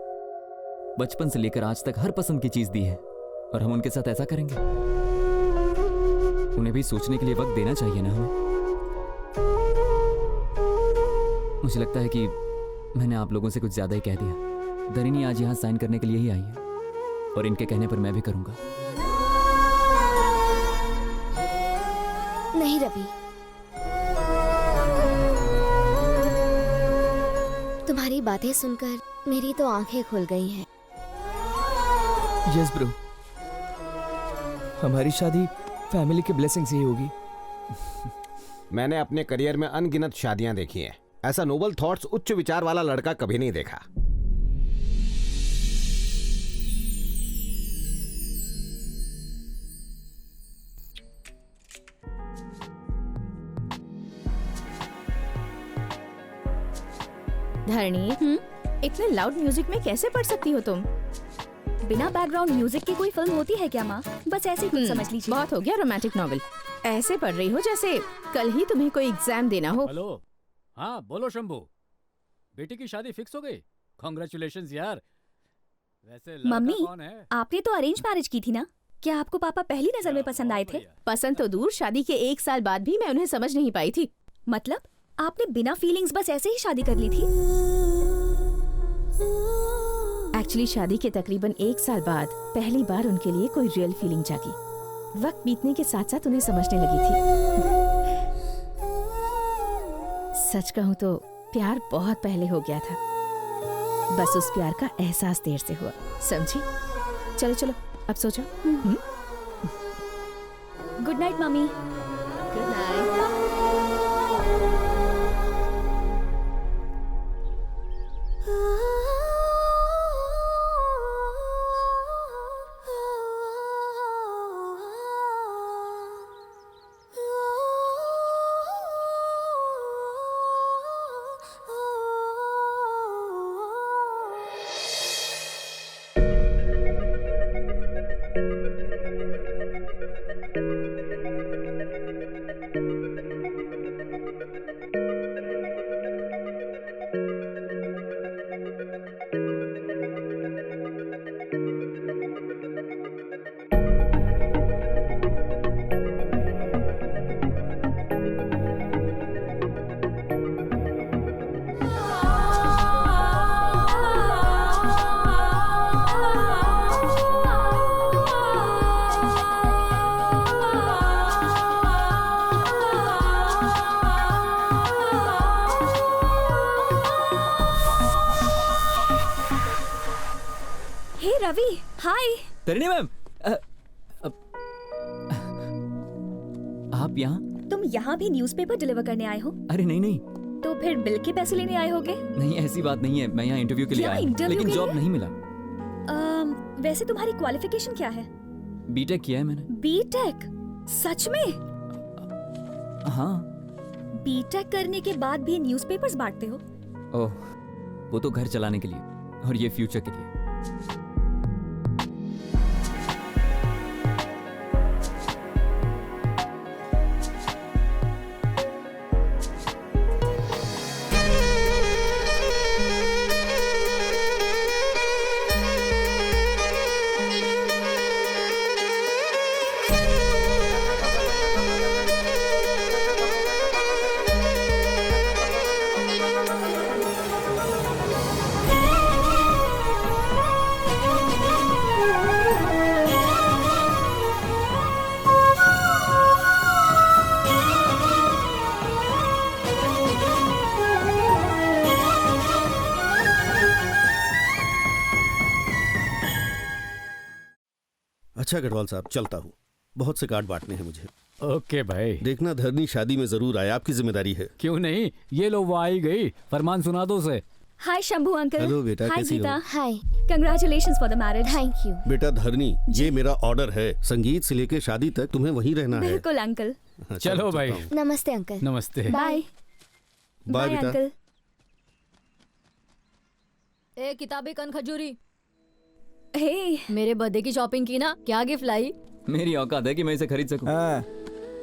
बचपन से लेकर आज तक हर पसंद की चीज दी है और हम उनके साथ ऐसा करेंगे? उन्हें भी सोचने के लिए वक्त देना चाहिए ना हमें। मुझे लगता है कि मैंने आप लोगों से कुछ ज्यादा ही कह दिया। दरिनी आज यहां साइन करने के लिए ही आई है और इनके कहने पर मैं भी करूंगा। नहीं रवि, तुम्हारी बातें सुनकर मेरी तो आंखें खुल गई हैं। यस ब्रो, हमारी शादी फैमिली के ब्लेसिंग से ही होगी। मैंने अपने करियर में अनगिनत शादियां देखी हैं। ऐसा नोबल थॉट्स, उच्च विचार वाला लड़का कभी नहीं देखा। धरणी, इतने लाउड म्यूजिक में कैसे पढ़ सकती हो तुम? बिना बैकग्राउंड म्यूजिक की कोई फिल्म होती है क्या माँ? बस ऐसे ही कुछ समझ लीजिए। बहुत हो गया रोमांटिक नॉवेल। ऐसे पढ़ रही हो जैसे कल ही तुम्हें कोई एग्जाम देना हो। हेलो, हाँ बोलो शंभू, बेटी की शादी फिक्स हो गई? कांग्रेचुलेशंस यार। वैसे लड़का मम्मी, कौन है? आपने तो अरेंज मैरिज की थी ना? क्या आपको पापा पहली नजर में पसंद आए थे? पसंद तो दूर, शादी के 1 साल बाद भी मैं उन्हें समझ नहीं पाई थी। मतलब आपने बिना फीलिंग्स बस ऐसे ही शादी कर ली थी? एक्चुअली शादी के तकरीबन 1 साल बाद पहली बार उनके लिए कोई रियल फीलिंग जागी। वक्त बीतने के साथ साथ उन्हें समझने लगी थी। सच कहूँ तो प्यार बहुत पहले हो गया था, बस उस प्यार का एहसास देर से हुआ, समझी? चलो चलो अब सो जाओ। Good night mummy. Good night. Ravi, hi. Tarini ma'am, आप यहाँ? तुम यहाँ भी न्यूज़पेपर डिलीवर करने आए हो? अरे नहीं नहीं। तो फिर बिल के पैसे लेने आए होगे? नहीं, ऐसी बात नहीं है। मैं यहाँ इंटरव्यू के लिए आया हूँ, लेकिन जॉब नहीं मिला। वैसे तुम्हारी क्वालिफिकेशन क्या है? बीटेक किया है मैंने। बीटेक? सच में? हाँ। बीटेक करने के बाद भी न्यूज़पेपर्स बांटते हो? ओह, वो तो घर चलाने के लिए और ये फ्यूचर के लिए। अच्छा गढ़वाल साहब, चलता हूँ, बहुत से कार्ड बांटने हैं मुझे। ओके भाई। देखना धरनी शादी में जरूर आए, आपकी जिम्मेदारी है। क्यों नहीं, ये लो वो आई गई, फरमान सुना दो उसे। हाय शंभू अंकल। हेलो बेटा, हाय कैसी हो? Geeta. Hi, congratulations for the marriage. Thank you. बेटा धरनी, ये मेरा ऑर्डर है, संगीत से लेके शादी तक तुम्हें वहीं रहना है। बिल्कुल अंकल। चलो भाई। नमस्ते अंकल। नमस्ते। बाय बाय बेटा। अंकल। ए किताबी कन खजूरी, हे मेरे बर्थडे की शॉपिंग की ना, क्या गिफ्ट लाई? मेरी औकात है कि मैं इसे खरीद सकूं।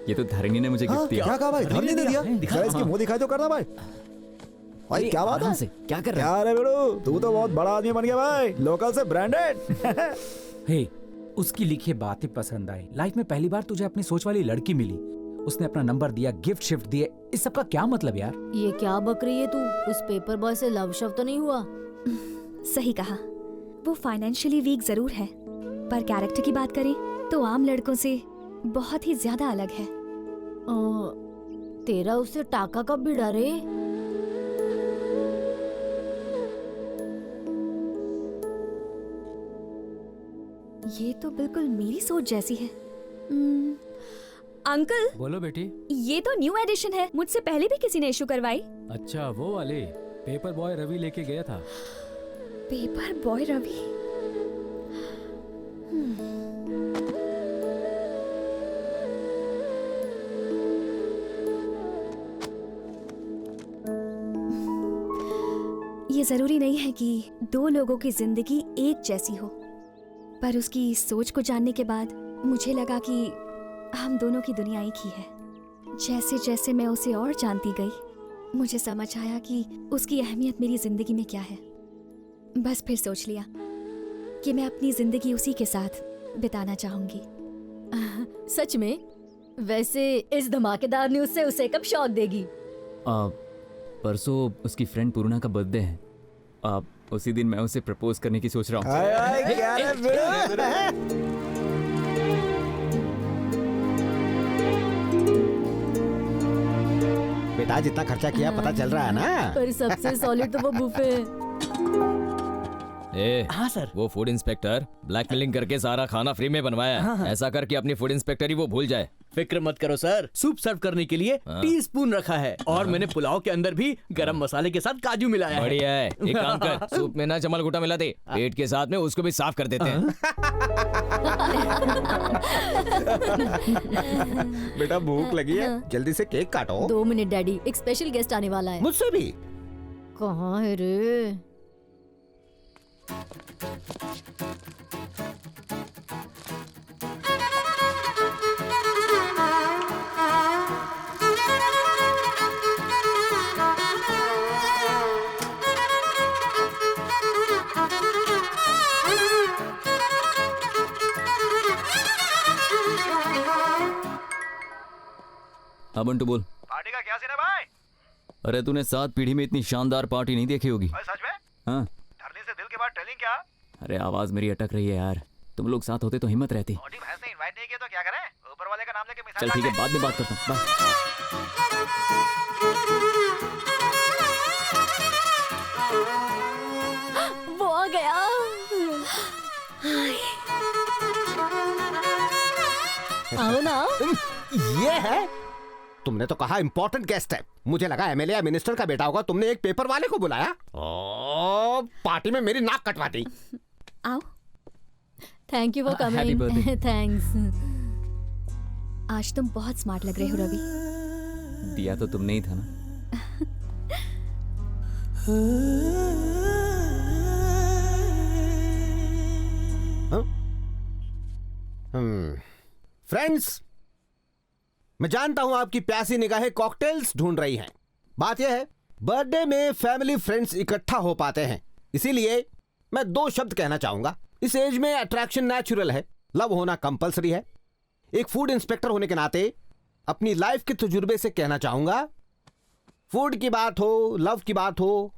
ये तो धरनी ने मुझे गिफ्ट दिया। क्या कहा भाई? धरनी ने दिया? दिखा इसकी मुंह दिखाई तो करना भाई। भाई क्या बात है? क्या कर रहा है? क्या रे बेड़ू, तू तो बहुत बड़ा आदमी बन गया भाई, लोकल से ब्रांडेड। हे, उसकी लिखी बातें पसंद आई। लाइफ में पहली बार तुझे अपनी सोच वाली लड़की मिली, उसने अपना नंबर दिया, गिफ्ट शिफ्ट दिए, इस सब का क्या मतलब यार? ये क्या बक रही है तू? उस पेपर बॉय से लव शव तो नहीं हुआ? सही कहा, वो फाइनेंशियली वीक जरूर है, पर कैरेक्टर की बात करें तो आम लड़कों से बहुत ही ज्यादा अलग है। तेरा उससे टाका कब भिड़ा रे? ये तो बिल्कुल मेरी सोच जैसी है। अंकल। बोलो बेटी। ये तो न्यू एडिशन है, मुझसे पहले भी किसी ने इशू करवाई। अच्छा वो वाले, पेपर बॉय रवि लेके गया था। Paper boy Ravi? ये जरूरी नहीं है कि दो लोगों की जिंदगी एक जैसी हो, पर उसकी सोच को जानने के बाद मुझे लगा कि हम दोनों की दुनिया एक ही है। जैसे जैसे मैं उसे और जानती गई, मुझे समझ आया कि उसकी अहमियत मेरी जिंदगी में क्या है। बस फिर सोच लिया कि मैं अपनी जिंदगी उसी के साथ बिताना चाहूंगी। सच में? वैसे इस धमाकेदार न्यूज़ से उसे कब शॉक देगी? परसों उसकी फ्रेंड पूर्णा का बर्थडे है। उसी दिन मैं उसे प्रपोज करने की सोच रहा हूँ। बेटा जितना खर्चा किया पता चल रहा है ना? पर सबसे सॉलिड तो वो बुफे है। हाँ सर, वो फूड इंस्पेक्टर ब्लैकमेलिंग करके सारा खाना फ्री में बनवाया है। ऐसा करके अपनी फूड इंस्पेक्टर ही वो भूल जाए। फिक्र मत करो सर, सूप सर्व करने के लिए टीस्पून रखा है और मैंने पुलाव के अंदर भी गरम मसाले के साथ काजू मिलाया है। बढ़िया है, एक काम कर, सूप में ना जमल घुटा मिला दे, पेट के साथ में उसको भी साफ कर देते हैं। बेटा भूख लगी है, जल्दी से केक काटो। 2 मिनट डैडी, एक स्पेशल गेस्ट आने वाला है। मुझसे भी? कहाँ है रे? हाँ बंटू बोल। पार्टी का क्या सीन है भाई? अरे तूने 7 पीढ़ी में इतनी शानदार पार्टी नहीं देखी होगी। सच में? हाँ। धरनी से दिल के बाद टेलिंग क्या? अरे आवाज मेरी अटक रही है यार, तुम लोग साथ होते तो हिम्मत रहती। भैंस ने इनवाइट नहीं किया तो क्या करें? ऊपर वाले का नाम लेके मिसाल चल ठीक है, बाद में बात करता हूँ। वो आ गया। आओ ना। ये है? तुमने तो कहा इम्पोर्टेंट गेस्ट है, मुझे लगा एमएलए या मिनिस्टर का बेटा होगा। तुमने एक पेपर वाले को बुलाया? पार्टी में मेरी नाक कटवा दी। आओ। Thank you for Happy coming. birthday। Thanks. आज तुम बहुत स्मार्ट लग रहे हो रवि। दिया तो तुमने ही था ना। फ्रेंड्स, मैं जानता हूं आपकी प्यासी निगाहें कॉकटेल्स ढूंढ रही हैं। बात यह है, बर्थडे में फैमिली फ्रेंड्स इकट्ठा हो पाते हैं, इसीलिए मैं 2 शब्द कहना चाहूंगा। इस एज में अट्रैक्शन नेचुरल है, लव होना कंपलसरी है। एक फूड इंस्पेक्टर होने के नाते अपनी लाइफ के तजुर्बे से कहना चाहूंगा, फूड की बात हो, लव की बात हो,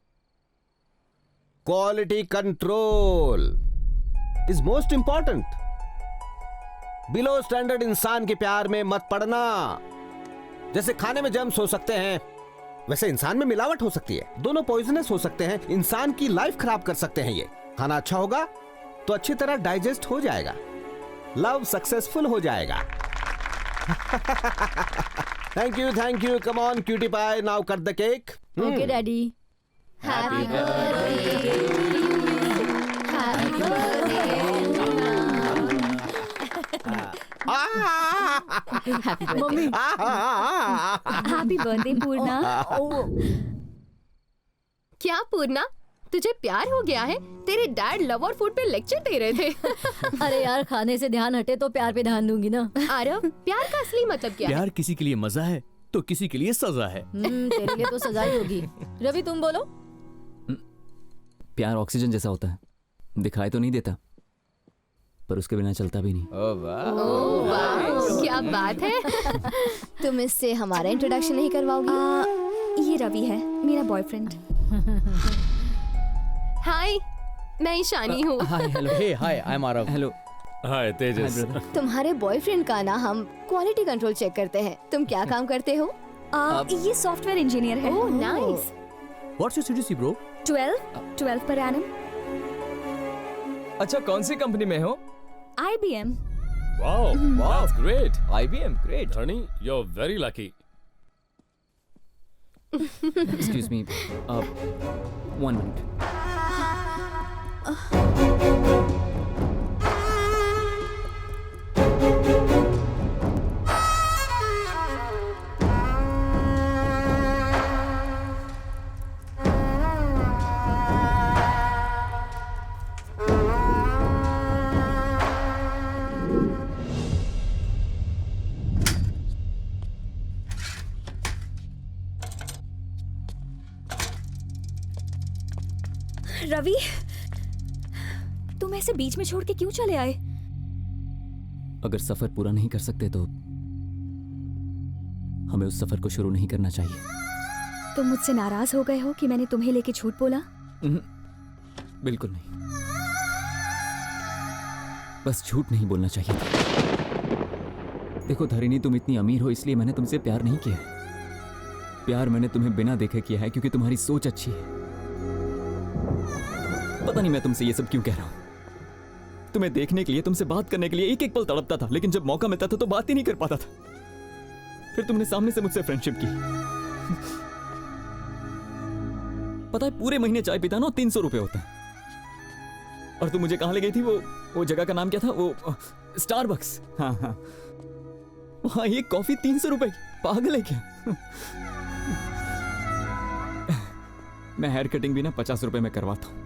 quality control is most important. Below standard इंसान के प्यार में मत पड़ना। जैसे खाने में जर्म्स हो सकते हैं, वैसे इंसान में मिलावट हो सकती है। दोनों पॉइजनस हो सकते हैं, इंसान की लाइफ खराब कर सकते हैं। ये खाना अच्छा होगा तो अच्छी तरह डाइजेस्ट हो जाएगा, लव सक्सेसफुल हो जाएगा। Thank you, come on cutie pie, now cut the cake. Okay daddy. Happy birthday, mummy happy birthday Purna. क्या पूर्णा, तुझे प्यार हो गया है? तेरे डैड लव और फूड पे लेक्चर दे रहे थे। अरे यार, खाने से ध्यान हटे तो प्यार पे ध्यान दूंगी ना। आरव, प्यार का असली मतलब क्या है? प्यार किसी के लिए मजा है तो किसी के लिए सजा है। तेरे लिए तो सजा ही होगी। रवि तुम बोलो। प्यार ऑक्सीजन जैसा होता है, दिखाई तो नहीं देता पर उसके बिना चलता भी नहीं। ओह वाह, क्या बात है। तुम इससे हमारा इंट्रोडक्शन नहीं करवाओगी? ये रवि है, मेरा बॉयफ्रेंड। हाय, मैं ईशानी हूँ। Hi, hello, hey, hi, I am Aarav. Hello, hi Tejas. तुम्हारे बॉयफ्रेंड का ना हम क्वालिटी कंट्रोल चेक करते हैं। तुम क्या काम करते हो? ये सॉफ्टवेयर इंजीनियर है। Oh nice. What's your CDC bro? 12 per annum. अच्छा, कौन सी कंपनी में हो? IBM। Wow, that's great. IBM, great. Dhani, you are very lucky. Excuse me, 1 minute. Ravi, तुम ऐसे बीच में छोड़ के क्यों चले आए? अगर सफर पूरा नहीं कर सकते तो हमें उस सफर को शुरू नहीं करना चाहिए। तुम मुझसे नाराज हो गए हो कि मैंने तुम्हें लेके झूठ बोला? बिल्कुल नहीं, बस झूठ नहीं बोलना चाहिए था। देखो धरिणी, तुम इतनी अमीर हो इसलिए मैंने तुमसे प्यार नहीं किया। प्यार मैंने तुम्हें बिना देखे किया है क्योंकि तुम्हारी सोच अच्छी है। पता नहीं मैं तुमसे ये सब क्यों कह रहा हूं। तुम्हें देखने के लिए, तुमसे बात करने के लिए एक एक पल तड़पता था, लेकिन जब मौका मिलता था तो बात ही नहीं कर पाता था। फिर तुमने सामने से मुझसे फ्रेंडशिप की। पता है, पूरे महीने चाय पीता ना 300 रुपए होते हैं। और तुम मुझे कहां ले गई थी? वो जगह का नाम क्या था? वो स्टारबक्स। हाँ हाँ, वहां एक कॉफी 300 रुपए की। पागल है क्या? मैं हेयर कटिंग भी ना 50 रुपए में करवाता हूं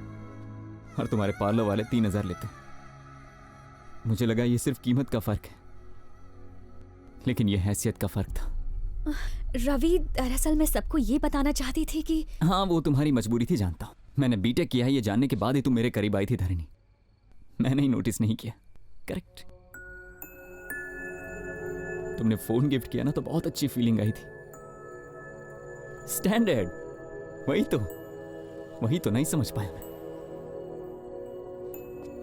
और तुम्हारे पार्लर वाले 3000 लेते हैं। मुझे लगा ये सिर्फ कीमत का फर्क है, लेकिन ये हैसियत का फर्क था। रवि, दरअसल मैं सबको ये बताना चाहती थी कि हाँ, वो तुम्हारी मजबूरी थी, जानता हूं। मैंने बीटेक किया है ये जानने के बाद ही तुम मेरे करीब आई थी धरिणी। मैंने ही नोटिस नहीं किया। करेक्ट। तुमने फोन गिफ्ट किया ना तो बहुत अच्छी फीलिंग आई थी। स्टैंडर्ड, वही तो नहीं समझ पाया मैं।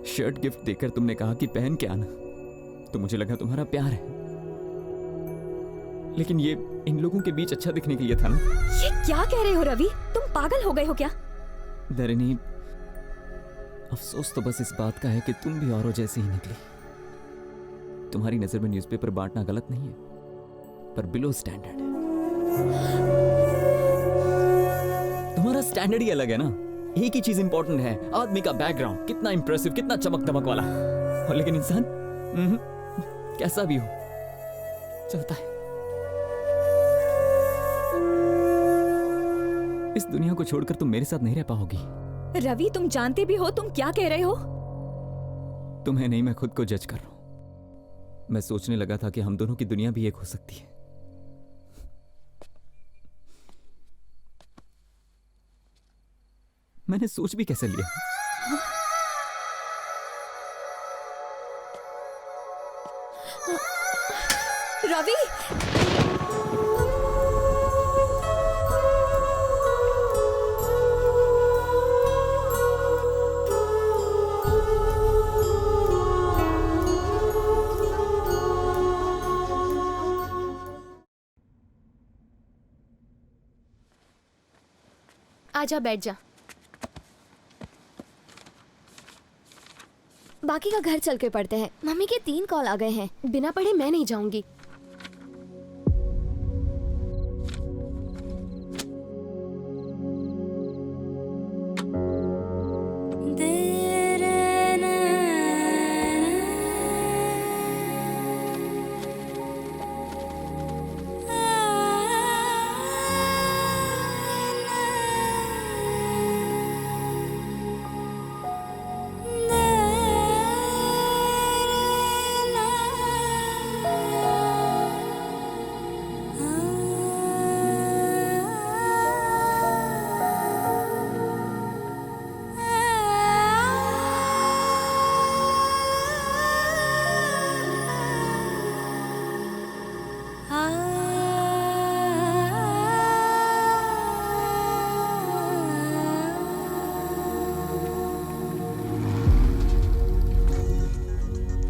शर्ट गिफ्ट देकर तुमने कहा कि पहन के आना, तो मुझे लगा तुम्हारा प्यार है, लेकिन ये इन लोगों के बीच अच्छा दिखने के लिए था ना। ये क्या कह रहे हो रवि? तुम पागल हो गए हो क्या? धरिणी, अफसोस तो बस इस बात का है कि तुम भी औरों जैसी ही निकली। तुम्हारी नजर में न्यूज़पेपर बांटना गलत नहीं है, पर बिलो स्टैंडर्ड है। तुम्हारा स्टैंडर्ड ही अलग है ना। एक ही चीज इंपॉर्टेंट है, आदमी का बैकग्राउंड कितना इंप्रेसिव, कितना चमक दमक वाला, और लेकिन इंसान कैसा भी हो चलता है। इस दुनिया को छोड़कर तुम मेरे साथ नहीं रह पाओगी। रवि, तुम जानते भी हो तुम क्या कह रहे हो? तुम्हें नहीं, मैं खुद को जज कर रहा हूं। मैं सोचने लगा था कि हम दोनों की दुनिया भी एक हो सकती है। मैंने सोच भी कैसे लिया? रवि, आजा, बैठ जा। बाकी का घर चल के पढ़ते हैं। मम्मी के 3 कॉल आ गए हैं, बिना पढ़े मैं नहीं जाऊंगी।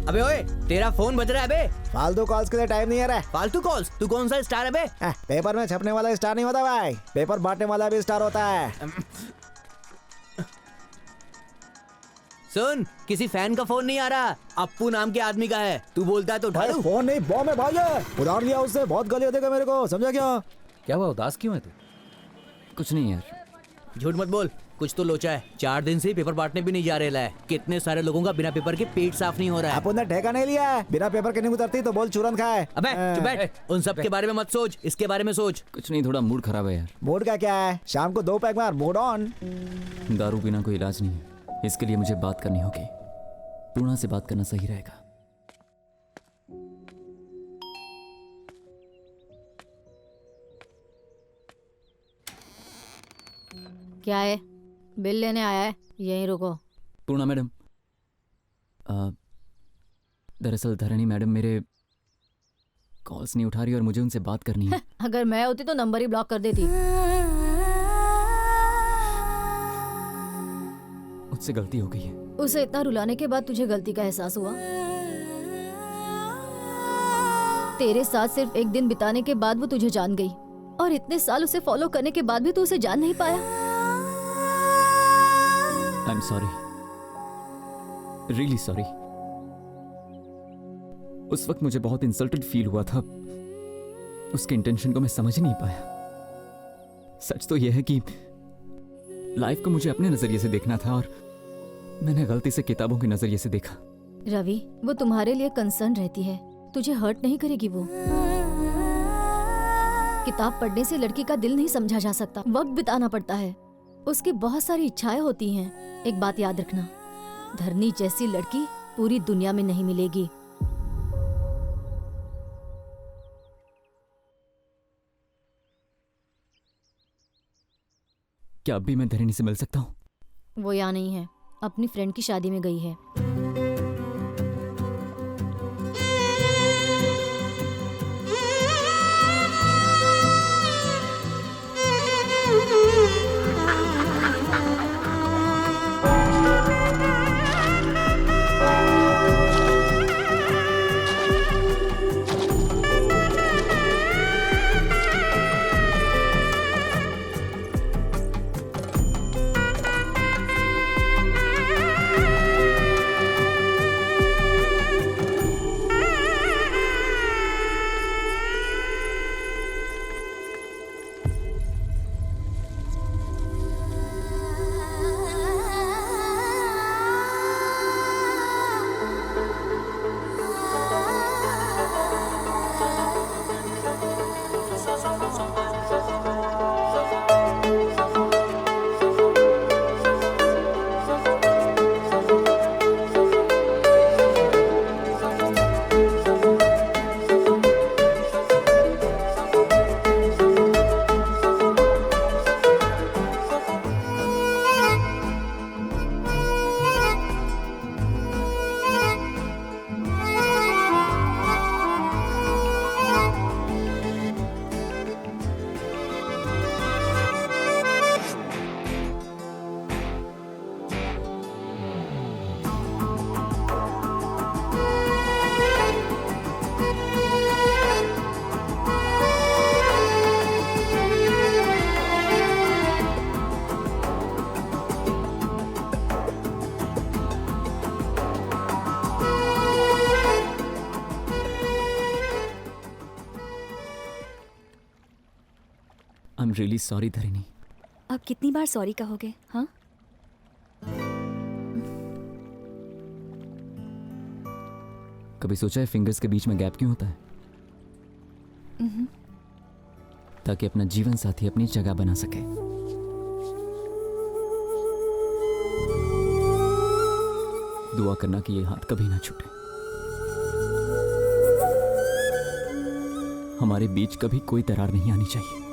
अबे ओए, तेरा फोन बज रहा है बे। फालतू कॉल्स के लिए टाइम नहीं है रे। फालतू कॉल्स? तू कौन सा स्टार है बे? पेपर में छपने वाला स्टार नहीं होता भाई, पेपर बांटने वाला भी स्टार होता है। सुन, किसी फैन का फोन नहीं आ रहा, अप्पू नाम के आदमी का है। तू बोलता है तो उठा लूं? फोन नहीं, बॉम्ब है भाई, उधार लिया उससे, बहुत गालियां देगा मेरे को, समझा क्या? क्या हुआ, उदास क्यों है तू? कुछ नहीं यार। झूठ मत बोल, कुछ तो लोचा है। 4 दिन से पेपर बांटने भी नहीं जा रहा है। कितने सारे लोगों का बिना पेपर के पेट साफ नहीं हो रहा है। अपन ने ठेका नहीं लिया है, बिना पेपर के नहीं उतरती तो बोल चूरन खाए। अबे चुप बैठ, उन सब के बारे में मत सोच, इसके बारे में सोच। कुछ नहीं, थोड़ा मूड खराब है यार। मूड का क्या है, शाम को 2 पैक मार, मूड ऑन। दारू पीना कोई इलाज नहीं है, इसके लिए मुझे बात करनी होगी। पूर्णा से बात करना सही रहेगा। क्या है? बिल लेने आया है, यहीं रुको। पूर्णा मैडम, दरअसल धरणी मैडम मेरे कॉल्स नहीं उठा रही और मुझे उनसे बात करनी है। अगर मैं होती तो नंबर ही ब्लॉक कर देती। मुझसे गलती हो गई है। उसे इतना रुलाने के बाद तुझे गलती का एहसास हुआ? तेरे साथ सिर्फ एक दिन बिताने के बाद वो तुझे जान गई, और इतने साल उसे फॉलो करने के बाद भी तू उसे जान नहीं पाया। I'm sorry, really sorry। उस वक्त मुझे बहुत इंसल्टेड फील हुआ था, उसके इंटेंशन को मैं समझ नहीं पाया। सच तो यह है कि लाइफ को मुझे अपने नजरिए से देखना था और मैंने गलती से किताबों के नजरिए से देखा। रवि, वो तुम्हारे लिए कंसर्न रहती है, तुझे हर्ट नहीं करेगी। वो किताब पढ़ने से लड़की का दिल नहीं समझा जा सकता, वक्त बिताना पड़ता है, उसकी बहुत सारी इच्छाएं होती हैं। एक बात याद रखना, धरनी जैसी लड़की पूरी दुनिया में नहीं मिलेगी। क्या अब भी मैं धरणी से मिल सकता हूँ? वो यहाँ नहीं है, अपनी फ्रेंड की शादी में गई है। Really sorry Dharini. अब कितनी बार सॉरी कहोगे? हाँ, कभी सोचा है फिंगर्स के बीच में गैप क्यों होता है? ताकि अपना जीवन साथी अपनी जगह बना सके। दुआ करना कि ये हाथ कभी ना छूटे। हमारे बीच कभी कोई दरार नहीं आनी चाहिए।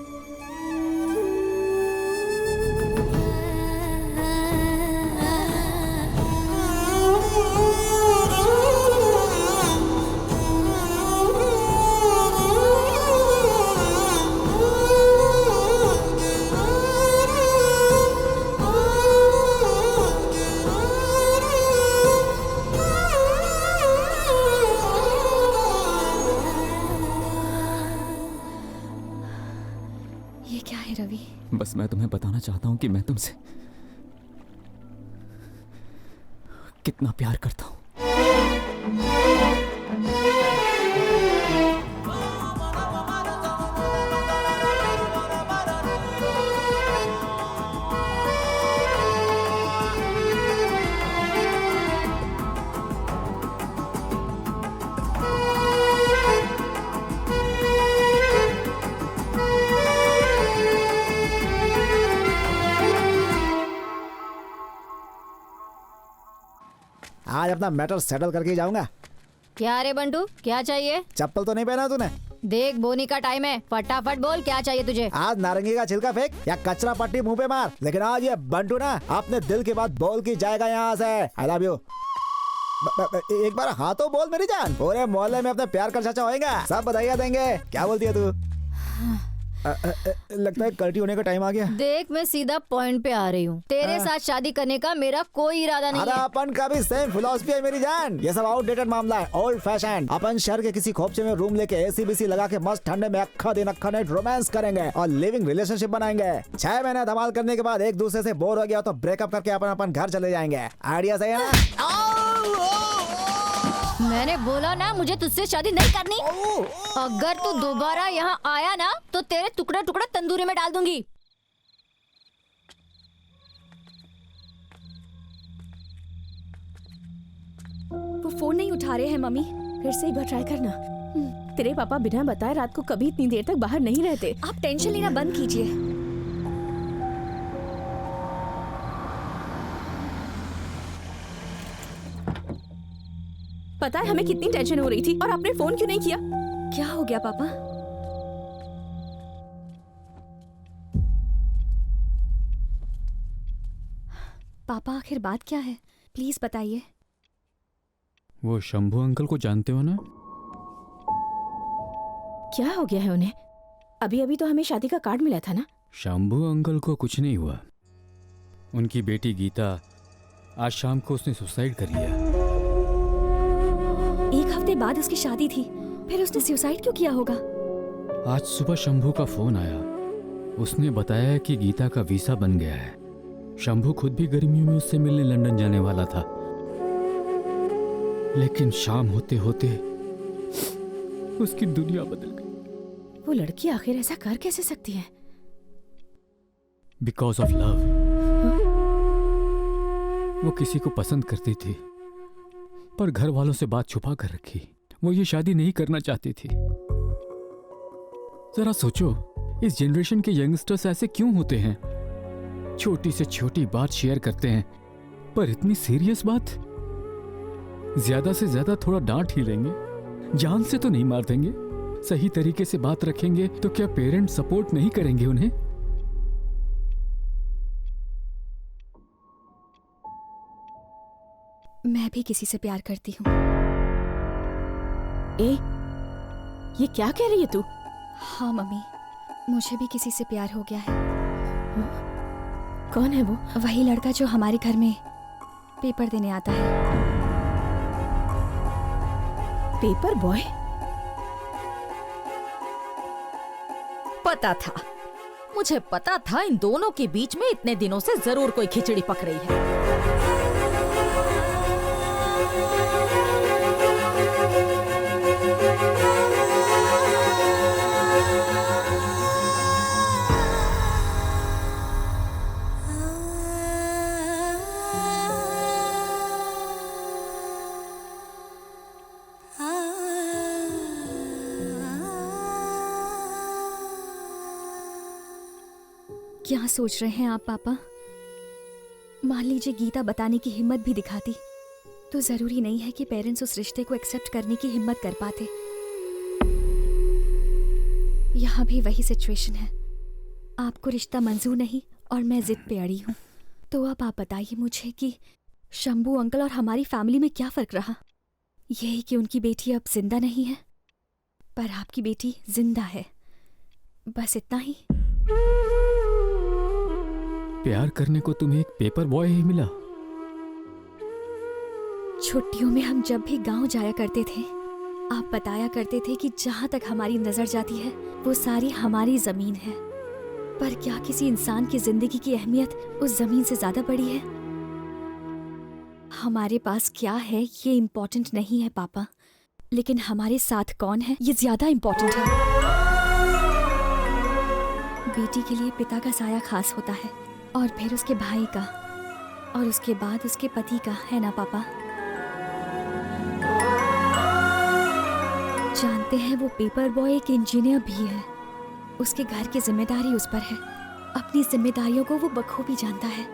बस मैं तुम्हें बताना चाहता हूं कि मैं तुमसे कितना प्यार करता हूं। आज अपना मैटर सेटल करके ही जाऊंगा। क्या रे बंटू, क्या चाहिए? चप्पल तो नहीं पहना तूने? देख बोनी का टाइम है, फटाफट बोल क्या चाहिए तुझे। आज नारंगी का छिलका फेंक या कचरा पट्टी मुंह पे मार, लेकिन आज ये बंटू ना अपने दिल की बात बोल के जाएगा यहाँ से। I love you. एक बार हाँ तो बोल मेरी जान। पूरे मोहल्ले में अपने प्यार का चर्चा होएगा, सब बधाइयाँ देंगे। क्या बोलती है तू? लगता है कल्टी होने का टाइम आ गया। देख मैं सीधा पॉइंट पे आ रही हूँ। तेरे साथ शादी करने का मेरा कोई इरादा नहीं है। अपन का भी सेम फिलॉसफी है मेरी जान। ये सब आउटडेटेड मामला है, ओल्ड फैशन। अपन शहर के किसी खोपचे में रूम लेके एसी बीसी लगा के मस्त ठंडे में अक्खा दिन अक्खा नाइट रोमांस करेंगे और लिविंग रिलेशनशिप बनाएंगे। 6 महीने धमाल करने के बाद एक दूसरे से बोर हो गया तो ब्रेकअप करके अपन अपन घर चले जाएंगे। आइडिया सही है ना? मैंने बोला ना मुझे तुझसे शादी नहीं करनी। अगर तू दोबारा यहाँ आया ना तो तेरे टुकड़ा टुकड़ा तंदूरी में डाल दूंगी। वो फोन नहीं उठा रहे हैं मम्मी, फिर से एक बार ट्राई करना। तेरे पापा बिना बताए रात को कभी इतनी देर तक बाहर नहीं रहते। आप टेंशन लेना बंद कीजिए। पता है हमें कितनी टेंशन हो रही थी और आपने फोन क्यों नहीं किया? क्या हो गया पापा? पापा आखिर बात क्या है, प्लीज बताइए। वो शंभू अंकल को जानते हो ना? क्या हो गया है उन्हें? अभी अभी तो हमें शादी का कार्ड मिला था ना। शंभू अंकल को कुछ नहीं हुआ। उनकी बेटी गीता आज शाम को उसने सुसाइड कर लिया। 1 हफ्ते बाद उसकी शादी थी, फिर उसने सुसाइड क्यों किया होगा? आज सुबह शंभू का फोन आया। उसने बताया कि गीता का वीसा बन गया है। शंभू खुद भी गर्मियों में उससे मिलने लंदन जाने वाला था, लेकिन शाम होते होते उसकी दुनिया बदल गई। वो लड़की आखिर ऐसा कर कैसे सकती है? Because of love. वो किसी को पसंद करती थी पर घर वालों से बात छुपा कर रखी। वो ये शादी नहीं करना चाहती थी। जरा सोचो, इस जनरेशन के यंगस्टर्स ऐसे क्यों होते हैं? छोटी से छोटी बात शेयर करते हैं, पर इतनी सीरियस बात? ज्यादा से ज्यादा थोड़ा डांट ही लेंगे, जान से तो नहीं मार देंगे। सही तरीके से बात रखेंगे तो क्या पेरेंट्स सपोर्ट नहीं करेंगे उन्हें? मैं भी किसी से प्यार करती हूँ। ये क्या कह रही है तू? हाँ मम्मी, मुझे भी किसी से प्यार हो गया है। कौन है वो? वही लड़का जो हमारे घर में पेपर देने आता है। Paper boy? पता था, मुझे पता था इन दोनों के बीच में इतने दिनों से जरूर कोई खिचड़ी पक रही है। क्या सोच रहे हैं आप पापा? मान लीजिए गीता बताने की हिम्मत भी दिखाती तो जरूरी नहीं है कि पेरेंट्स उस रिश्ते को एक्सेप्ट करने की हिम्मत कर पाते। यहाँ भी वही सिचुएशन है। आपको रिश्ता मंजूर नहीं और मैं जिद पे अड़ी हूँ। तो अब आप बताइए मुझे कि शंभू अंकल और हमारी फैमिली में क्या फर्क रहा? यही कि उनकी बेटी अब जिंदा नहीं है, पर आपकी बेटी जिंदा है, बस इतना ही। प्यार करने को तुम्हें एक पेपर बॉय ही मिला? छुट्टियों में हम जब भी गांव जाया करते थे, आप बताया करते थे कि जहां तक हमारी नजर जाती है वो सारी हमारी जमीन है। पर क्या किसी इंसान की जिंदगी की अहमियत उस जमीन से ज्यादा बड़ी है? हमारे पास क्या है ये इम्पोर्टेंट नहीं है पापा, लेकिन हमारे साथ कौन है ये ज्यादा इम्पोर्टेंट है। बेटी के लिए पिता का साया खास होता है, और फिर उसके भाई का, और उसके बाद उसके पति का, है ना पापा? जानते हैं वो पेपर बॉय एक इंजीनियर भी है। उसके घर की जिम्मेदारी उस पर है। अपनी जिम्मेदारियों को वो बखूबी जानता है।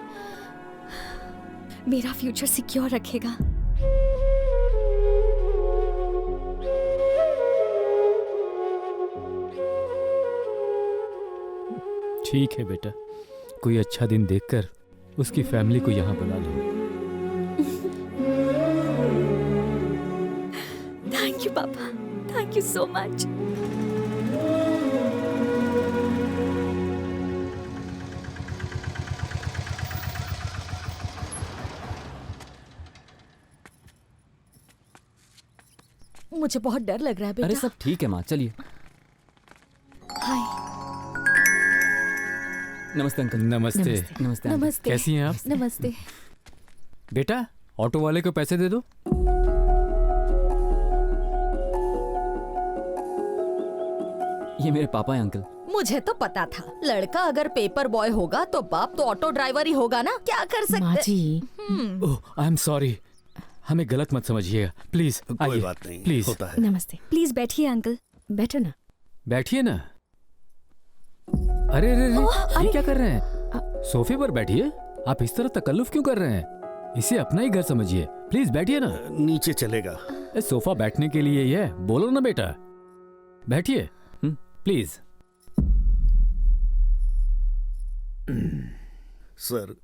मेरा फ्यूचर सिक्योर रखेगा। ठीक है बेटा, कोई अच्छा दिन देखकर उसकी फैमिली को यहाँ बुला लो। थैंक यू पापा, थैंक यू सो मच। मुझे बहुत डर लग रहा है बेटा। अरे सब ठीक है माँ, चलिए। हाय। नमस्ते अंकल। नमस्ते। नमस्ते। नमस्ते। कैसी हैं आप? नमस्ते। बेटा ऑटो वाले को पैसे दे दो। ये मेरे पापा हैं अंकल। मुझे तो पता था, लड़का अगर पेपर बॉय होगा तो बाप तो ऑटो ड्राइवर ही होगा ना। क्या कर सकते? माँ जी। ओह, आई एम सॉरी, हमें गलत मत समझिएगा प्लीज। कोई बात नहीं, प्लीज होता है। नमस्ते। प्लीज बैठिए अंकल। बैठो ना। बैठिए ना। अरे अरे अरे, ये क्या कर रहे हैं? सोफे पर बैठिए। आप इस तरह तकल्लुफ क्यों कर रहे हैं? इसे अपना ही घर समझिए। प्लीज बैठिए ना। नीचे चलेगा। सोफा बैठने के लिए ही है, बोलो ना बेटा। बैठिए प्लीज। सर,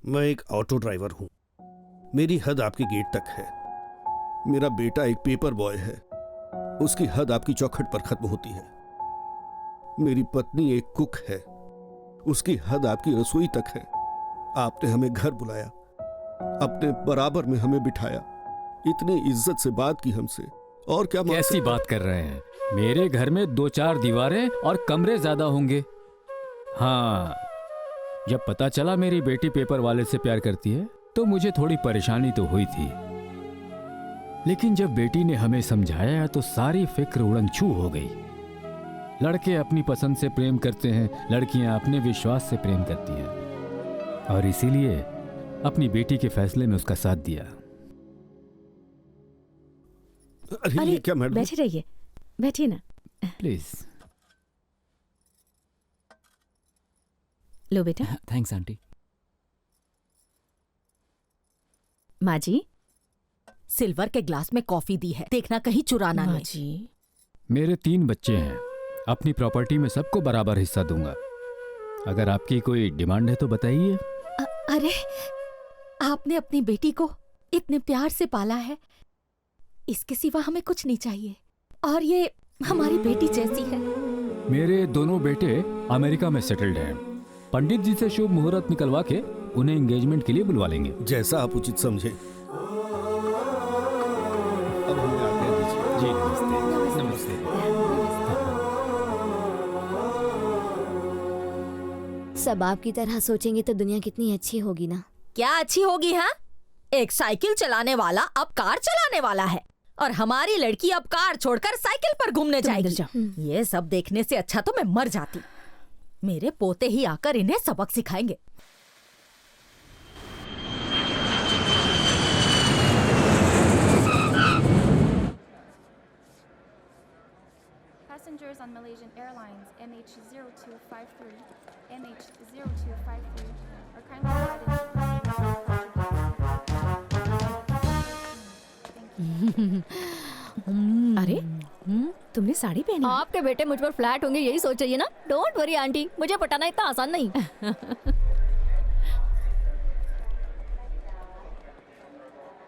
मैं एक ऑटो ड्राइवर हूं। मेरी हद आपके गेट तक है। मेरा बेटा एक पेपर बॉय है, उसकी हद आपकी चौखट पर खत्म होती है। मेरी पत्नी एक कुक है, उसकी हद आपकी रसोई तक है। आपने हमें घर बुलाया, अपने बराबर में हमें बिठाया, इतनी इज्जत से बात की हमसे, और क्या? कैसी बात कर रहे हैं? मेरे घर में 2-4 दीवारें और कमरे ज्यादा होंगे। हाँ, जब पता चला मेरी बेटी पेपर वाले से प्यार करती है तो मुझे थोड़ी परेशानी तो हुई थी, लेकिन जब बेटी ने हमें समझाया तो सारी फिक्र उड़नछू हो गई। लड़के अपनी पसंद से प्रेम करते हैं, लड़कियां अपने विश्वास से प्रेम करती हैं, और इसीलिए अपनी बेटी के फैसले में उसका साथ दिया। अरे ये क्या मैडम? बैठे रहिए, बैठिए ना प्लीज। लो बेटा। Thanks aunty. माँ जी, सिल्वर के ग्लास में कॉफी दी है, देखना कहीं चुराना माँ नहीं। जी। मेरे 3 बच्चे हैं, अपनी प्रॉपर्टी में सबको बराबर हिस्सा दूंगा। अगर आपकी कोई डिमांड है तो बताइए। अरे, आपने अपनी बेटी को इतने प्यार से पाला है, इसके सिवा हमें कुछ नहीं चाहिए, और ये हमारी बेटी जैसी है। मेरे दोनों बेटे अमेरिका में सेटल्ड हैं। पंडित जी से शुभ मुहूर्त निकलवा के उन्हें एंगेजमेंट के लिए बुलवा लेंगे। जैसा आप उचित समझे। अब हमें आज्ञा दीजिए। जी नमस्ते। नमस्ते। सब आपकी तरह सोचेंगे तो दुनिया कितनी अच्छी होगी ना। क्या अच्छी होगी? हाँ, एक साइकिल चलाने वाला अब कार चलाने वाला है, और हमारी लड़की अब कार छोड़कर साइकिल पर घूमने जाएगी। ये सब देखने से अच्छा तो मैं मर जाती। मेरे पोते ही आकर इन्हें सबक सिखाएंगे। Passengers on Malaysian Airlines MH0253, MH0253 are kindly divided. अरे तुमने साड़ी पहनी? आपके बेटे मुझ पर फ्लैट होंगे यही सोच रही है ना? डोंट वरी आंटी, मुझे पटाना इतना आसान नहीं।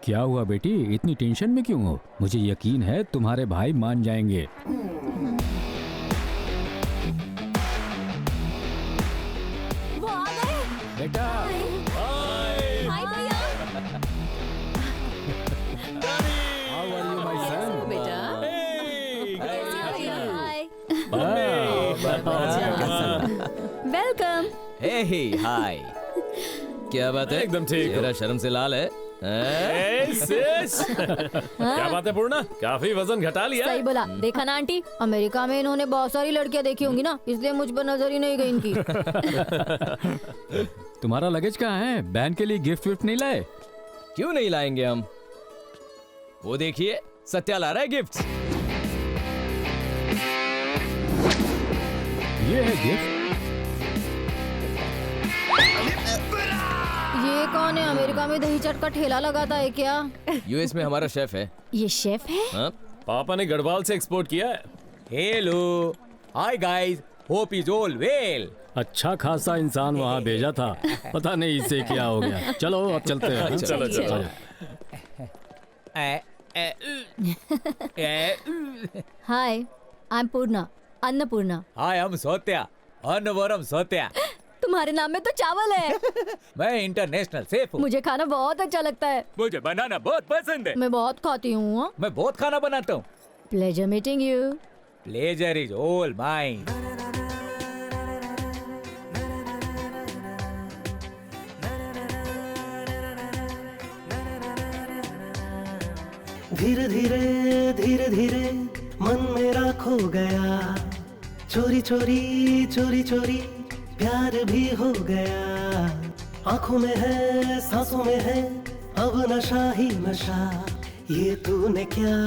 क्या हुआ बेटी, इतनी टेंशन में क्यों हो? मुझे यकीन है तुम्हारे भाई मान जाएंगे। वो आ गए बेटा। हाय भैया। How are you, my son? बेटा। वेलकम। हे हाय। क्या बात है? एकदम ठीक। तेरा शर्म से लाल है। क्या बात है पूर्णा, काफी वजन घटा लिया। सही बोला। देखा ना आंटी, अमेरिका में इन्होंने बहुत सारी लड़कियां देखी होंगी ना, इसलिए मुझ पर नजर ही नहीं गई इनकी। तुम्हारा लगेज कहाँ है? बहन के लिए गिफ्ट विफ्ट नहीं लाए? क्यों नहीं लाएंगे हम? वो देखिए, सत्या ला रहा है गिफ्ट। ये है गिफ्ट। ये कौन है? अमेरिका में दही चट का ठेला लगाता है क्या? यूएस में हमारा शेफ है। ये शेफ है? हाँ? पापा ने गढ़वाल से एक्सपोर्ट किया है। Hello, hi guys, hope is all well. अच्छा खासा इंसान वहाँ भेजा था, पता नहीं इसे क्या हो गया। चलो अब चलते हैं। चलो चलो। हाय, आई एम पूर्णा, अन्नपूर्णा। हाय, हम सौत्या, अन्नवरम सौत्या। तुम्हारे नाम में तो चावल है। मैं इंटरनेशनल शेफ हूँ। मुझे खाना बहुत अच्छा लगता है। मुझे बनाना बहुत पसंद है। मैं बहुत खाती हूँ। मैं बहुत खाना बनाता हूँ। Pleasure meeting you. Pleasure is all mine. धीरे धीरे धीरे धीरे मन मेरा खो गया, चोरी चोरी चोरी चोरी प्यार भी हो गया। आंखों में है, सांसों में है, अब नशा ही नशा। ये तूने क्या?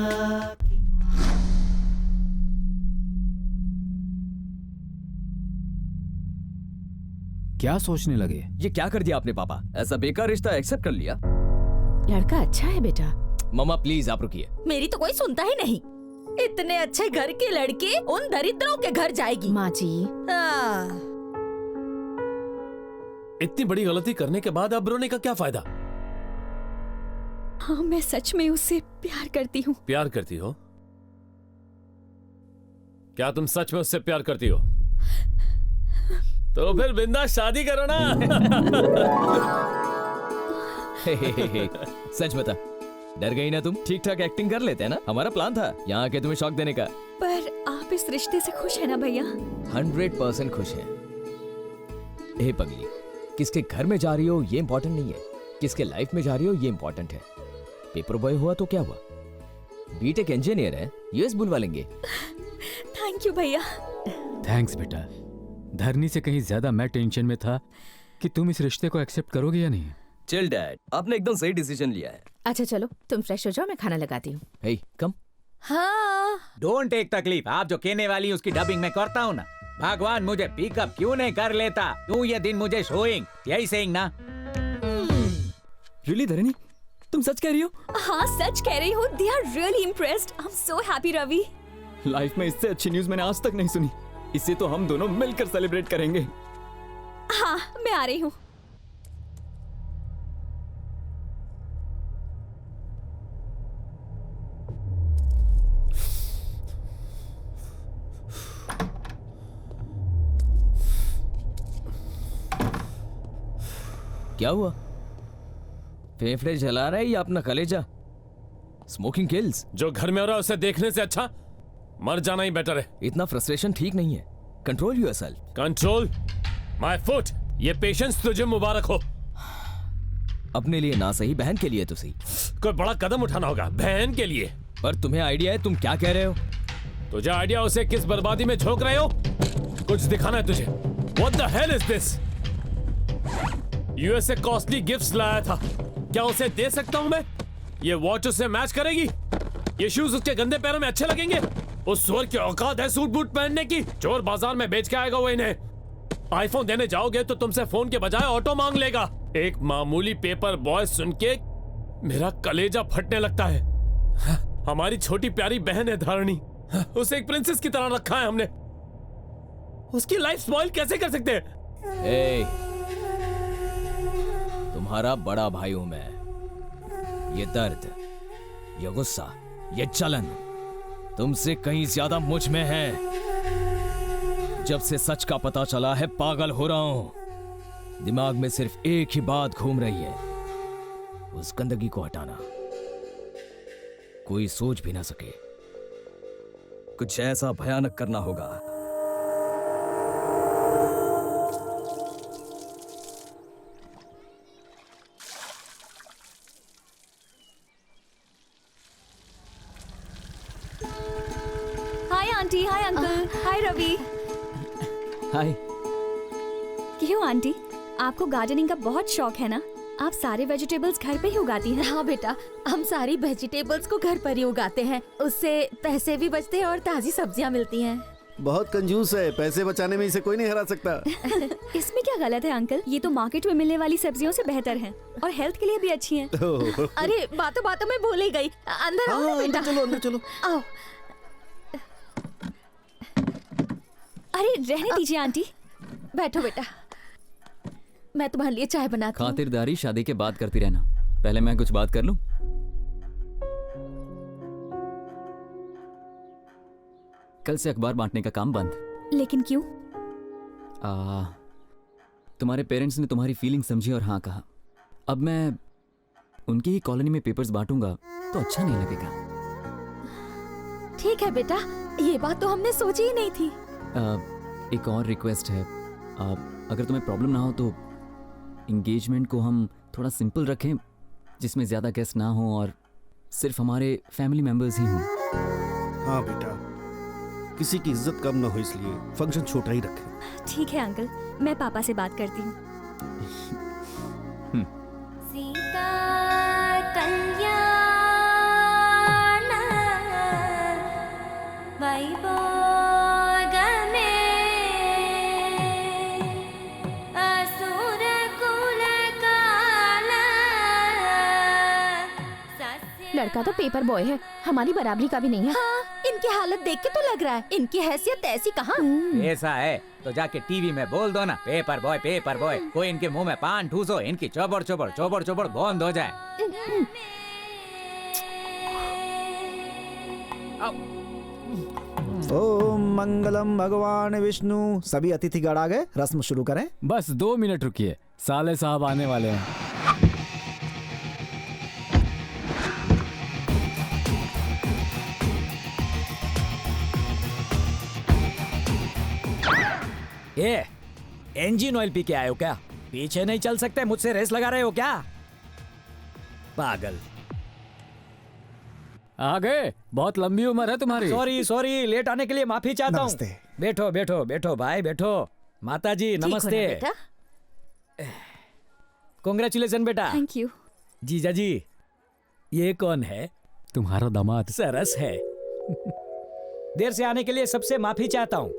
क्या सोचने लगे? ये क्या कर दिया आपने पापा? ऐसा बेकार रिश्ता एक्सेप्ट कर लिया? लड़का अच्छा है बेटा। मम्मा प्लीज आप रुकिए। मेरी तो कोई सुनता ही नहीं। इतने अच्छे घर की लड़की उन दरिद्रों के घर जाएगी। माँ जी, इतनी बड़ी गलती करने के बाद अब रोने का क्या फायदा? हाँ, मैं सच में उससे प्यार करती हूँ। प्यार करती हो? क्या तुम सच में उससे प्यार करती हो? तो फिर बिंदास शादी करो ना। सच बता, डर गई ना तुम? ठीक ठाक एक्टिंग कर लेते हैं ना? हमारा प्लान था यहाँ आके तुम्हें शॉक देने का। पर आप इस रिश्ते से खुश है ना भैया? 100% खुश है। ए पगली, किसके घर में जा रही हो ये इम्पोर्टेंट नहीं है, किसके लाइफ में जा रही हो ये इम्पोर्टेंट है। पेपर बॉय हुआ तो क्या हुआ, बीटेक इंजीनियर है, यूएस बुलवा लेंगे। थैंक यू भैया। थैंक्स बेटा। धरनी से कहीं ज्यादा मैं टेंशन में था कि तुम इस रिश्ते को एक्सेप्ट करोगे या नहीं। चिल डैड, आपने एकदम सही डिसीजन लिया है। अच्छा चलो तुम फ्रेश हो जाओ, मैं खाना लगाती हूँ। हे कम। हाँ, डोंट टेक तकलीफ, आप जो कहने वाली उसकी डबिंग में करता हूँ ना। भगवान मुझे पिकअप क्यों नहीं कर लेता? तू ये दिन मुझे शोइंग, यही सेइंग ना? रियली धरनी, तुम सच कह रही हो? हाँ सच कह रही हूँ। They are really impressed. I'm so happy Ravi. Life में इससे अच्छी न्यूज मैंने आज तक नहीं सुनी। इसे तो हम दोनों मिलकर सेलिब्रेट करेंगे। हाँ, मैं आ रही हूँ। क्या हुआ? फेफड़े जला रहा है या अपना कलेजा? Smoking kills. जो घर में हो रहा है उसे देखने से अच्छा मर जाना ही बेटर है। इतना फ्रस्ट्रेशन ठीक नहीं है। Control yourself. Control my foot. ये पेशेंस तुझे मुबारक हो। अपने लिए ना सही, बहन के लिए तो सही। कोई बड़ा कदम उठाना होगा बहन के लिए। पर तुम्हें आइडिया है तुम क्या कह रहे हो? तुझे आइडिया उसे किस बर्बादी में झोंक रहे हो? कुछ दिखाना है तुझे। What the hell is this? US से कॉस्टली गिफ्ट्स लाया था, क्या उसे दे सकता हूं मैं? ये वॉच उससे मैच करेगी? ये शूज उसके गंदे पैरों में अच्छे लगेंगे? उस सुअर की औकात है सूट बूट पहनने की? चोर बाजार में बेच के आएगा वो इन्हें। आईफोन देने जाओगे तो तुमसे फोन के बजाय ऑटो मांग लेगा। एक मामूली पेपर बॉय सुन के मेरा कलेजा फटने लगता है। हमारी छोटी प्यारी बहन है धारणी, उसे एक प्रिंसेस की तरह रखा है हमने। उसकी लाइफ स्पॉइल कैसे कर सकते हैं? ए, तुम्हारा बड़ा भाई हूं मैं। ये दर्द, ये गुस्सा, ये चलन तुमसे कहीं ज्यादा मुझ में है। जब से सच का पता चला है पागल हो रहा हूं। दिमाग में सिर्फ एक ही बात घूम रही है, उस गंदगी को हटाना। कोई सोच भी ना सके। कुछ ऐसा भयानक करना होगा। हाय आंटी, हाय अंकल, हाय रवि। हाय। क्यों आंटी, आपको गार्डनिंग का बहुत शौक है ना? आप सारे वेजिटेबल्स घर पे ही उगाती हैं? हाँ बेटा, हम सारी वेजिटेबल्स को घर पर ही उगाते हैं। उससे पैसे भी बचते हैं और ताजी सब्जियाँ मिलती हैं। बहुत कंजूस है, पैसे बचाने में इसे कोई नहीं हरा सकता। इसमें क्या गलत है अंकल? ये तो मार्केट में मिलने वाली सब्जियों से बेहतर हैं और हेल्थ के लिए भी अच्छी हैं। अरे बातों बातों में भूल ही गई। अंदर आओ ना बेटा। चलो अंदर चलो। आओ। अरे रहने दीजिए आंटी। बैठो बेटा, मैं तुम्हारे लिए चाय बनाती हूँ। खातिरदारी शादी के बाद करती रहना। पहले मैं कुछ बात कर लूं। कल से अखबार बांटने का काम बंद। लेकिन क्यों? तुम्हारे पेरेंट्स ने तुम्हारी फीलिंग समझी और हाँ कहा। अब मैं उनकी ही कॉलोनी में पेपर्स बांटूंगा तो अच्छा नहीं लगेगा। ठीक है बेटा, ये बात तो हमने सोची ही नहीं थी। एक और रिक्वेस्ट है, अगर तुम्हें प्रॉब्लम ना हो तो इंगेजमेंट को हम थोड़ा सिंपल रखें, जिसमें ज्यादा गेस्ट ना हो और सिर्फ हमारे फैमिली मेंबर्स ही हों। हाँ बेटा, किसी की इज्जत कम ना हो इसलिए फंक्शन छोटा ही रखें। ठीक है अंकल, मैं पापा से बात करती हूँ। सीता कल्याण वैभोगमे असुर कुल काल। लड़का तो पेपर बॉय है, हमारी बराबरी का भी नहीं है। हाँ, इनकी हालत देख के तो लग रहा है इनकी हैसियत ऐसी कहाँ। ऐसा है तो जाके टीवी में बोल दो ना, पेपर बॉय पेपर बॉय। कोई इनके मुंह में पान ठूसो, इनकी चौबड़ चौबड़ चौबड़ चौबड़ बंद हो जाए। ओम मंगलम भगवान विष्णु। सभी अतिथिगण आ गए, रस्म शुरू करें। बस 2 मिनट रुकिए, साले साहब आने वाले हैं। ये इंजन ऑयल पी के आए हो क्या? पीछे नहीं चल सकते, मुझसे रेस लगा रहे हो क्या? पागल। आ गए, बहुत लंबी उम्र है तुम्हारी। सॉरी सॉरी, लेट आने के लिए माफी चाहता हूँ। बैठो बैठो बैठो भाई बैठो। माता जी नमस्ते। कांग्रेचुलेशन बेटा। Thank you. जीजा जी, ये कौन है? तुम्हारा दामाद। सरस है। देर से आने के लिए सबसे माफी चाहता हूँ।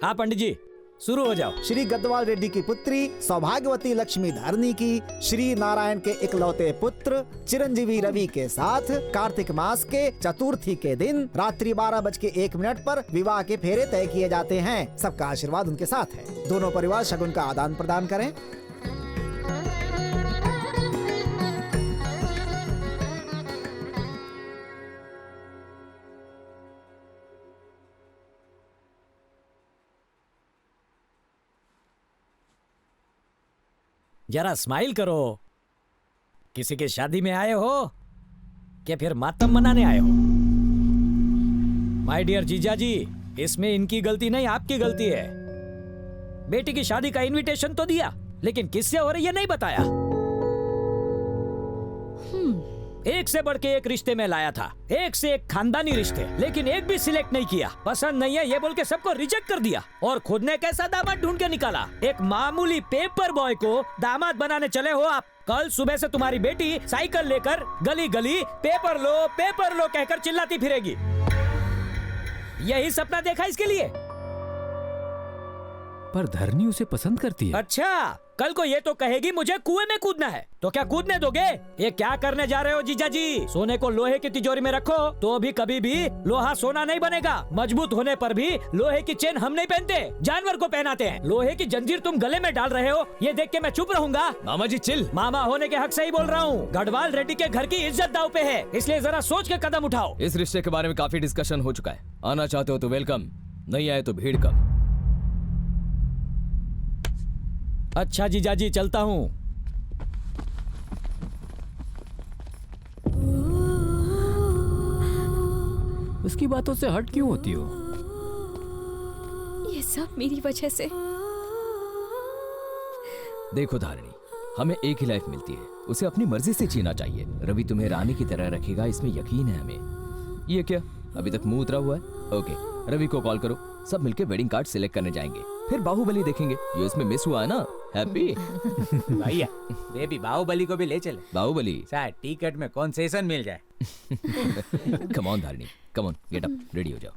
हाँ पंडित जी, शुरू हो जाओ। श्री गद्वाल रेड्डी की पुत्री सौभाग्यवती लक्ष्मी धारणी की श्री नारायण के इकलौते पुत्र चिरंजीवी रवि के साथ कार्तिक मास के चतुर्थी के दिन रात्रि 12:01 पर विवाह के फेरे तय किए जाते हैं। सबका आशीर्वाद उनके साथ है। दोनों परिवार शगुन का आदान प्रदान करें। जरा स्माइल करो। किसी की शादी में आए हो क्या फिर मातम मनाने आए हो? माय डियर जीजा जी, इसमें इनकी गलती नहीं, आपकी गलती है। बेटी की शादी का इनविटेशन तो दिया, लेकिन किससे हो रही है नहीं बताया। एक से बढ़ के एक रिश्ते में लाया था, एक से एक खानदानी रिश्ते, लेकिन एक भी सिलेक्ट नहीं किया। पसंद नहीं है ये बोल के सबको रिजेक्ट कर दिया और खुद ने कैसा दामाद ढूंढ के निकाला। एक मामूली पेपर बॉय को दामाद बनाने चले हो आप। कल सुबह से तुम्हारी बेटी साइकिल लेकर गली गली पेपर लो कहकर चिल्लाती फिरेगी। यही सपना देखा इसके लिए। पर धरनी उसे पसंद करती है। अच्छा, कल को ये तो कहेगी मुझे कुएं में कूदना है, तो क्या कूदने दोगे? ये क्या करने जा रहे हो जीजा जी? सोने को लोहे की तिजोरी में रखो तो भी कभी भी लोहा सोना नहीं बनेगा। मजबूत होने पर भी लोहे की चेन हम नहीं पहनते, जानवर को पहनाते हैं। लोहे की जंजीर तुम गले में डाल रहे हो, ये देख के मैं चुप रहूंगा? मामा जी चिल। मामा होने के हक से ही बोल रहा हूँ। गढ़वाल रेड्डी के घर की इज्जत दाव पे है, इसलिए जरा सोच के कदम उठाओ। इस रिश्ते के बारे में काफी डिस्कशन हो चुका है। आना चाहते हो तो वेलकम, नहीं आए तो भीड़ कम। अच्छा जीजा जी, चलता हूँ। उसकी बातों से हट क्यों होती हो? ये सब मेरी वजह से। देखो धारिणी, हमें एक ही लाइफ मिलती है, उसे अपनी मर्जी से जीना चाहिए। रवि तुम्हें रानी की तरह रखेगा, इसमें यकीन है हमें। ये क्या, अभी तक मुंह उतरा हुआ है? ओके, रवि को कॉल करो, सब मिलके वेडिंग कार्ड सिलेक्ट करने जाएंगे, फिर बाहुबली देखेंगे। ये इसमें मिस हुआ है ना। हैप्पी भैया, बेबी बाहुबली को भी ले चले। बाहुबली शायद टिकट में कंसेशन मिल जाए। Come on Dharini, come on, get up, ready हो जाओ।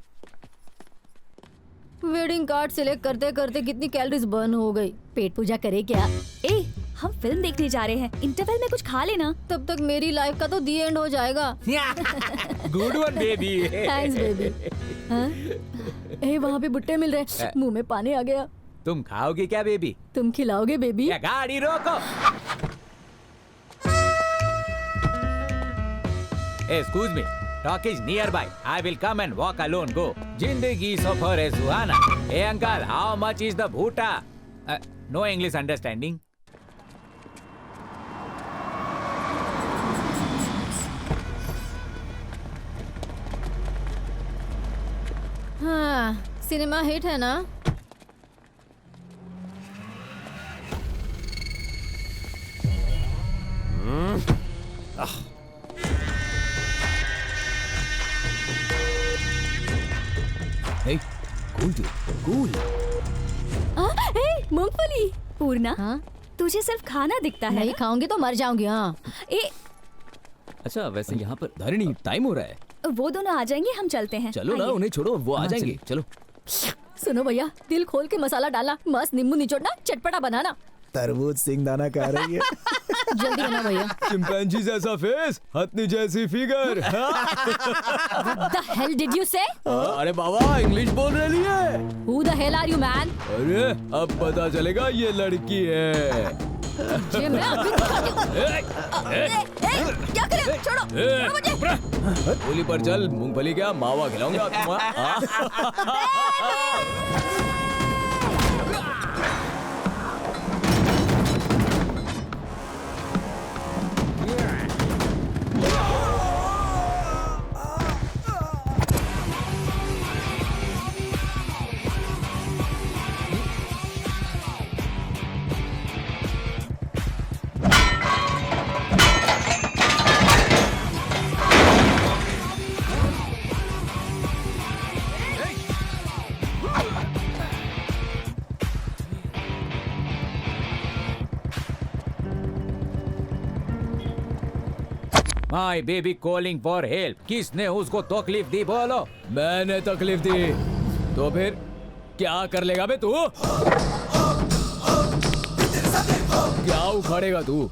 वेडिंग कार्ड सिलेक्ट करते करते कितनी कैलोरीज बर्न हो गई। पेट पूजा करे क्या? ए, हम फिल्म देखने जा रहे हैं, इंटरवल में कुछ खा लेना। तब तक मेरी लाइफ का तो दी एंड हो जाएगा। Good one baby. Thanks baby. ए, वहाँ पे भुट्टे मिल रहे, मुंह में पानी आ गया। तुम खाओगी क्या बेबी? तुम खिलाओगे बेबी? या गाड़ी रोको। Excuse me, talk is nearby. I will come and walk alone. Go. Jindagi safar hai suhana. Hey uncle, how much is the bhuta? No English understanding. हाँ, सिनेमा हिट है ना? Hey, cool dude, cool. मूंगफली। पूर्णा, हाँ? तुझे सिर्फ खाना दिखता है। नहीं खाऊंगी तो मर जाऊंगी। हाँ। अच्छा, वैसे यहाँ पर धारिणी टाइम हो रहा है। वो दोनों आ जाएंगे, हम चलते हैं। चलो ना, उन्हें छोड़ो, वो आ जाएंगे। चलो। सुनो भैया, दिल खोल के मसाला डालना, मस्त नींबू निचोड़ना, चटपटा बनाना। तरबूज सिंगदाना खा रही है। जल्दी बना भैया। चिंपैंजी जैसा फेस, हथनी जैसी figure. What the hell did you say? अरे बाबा, इंग्लिश बोल रही है। Who the hell are you man? अरे अब पता चलेगा ये लड़की है। क्या करे? छोड़ो मुझे। होली पर चल, मूंगफली क्या मावा खिलाऊंगा My baby calling for help. किसने उसको तकलीफ दी बोलो? मैंने तकलीफ दी तो फिर क्या कर लेगा बे तू? क्या उखाड़ेगा तू?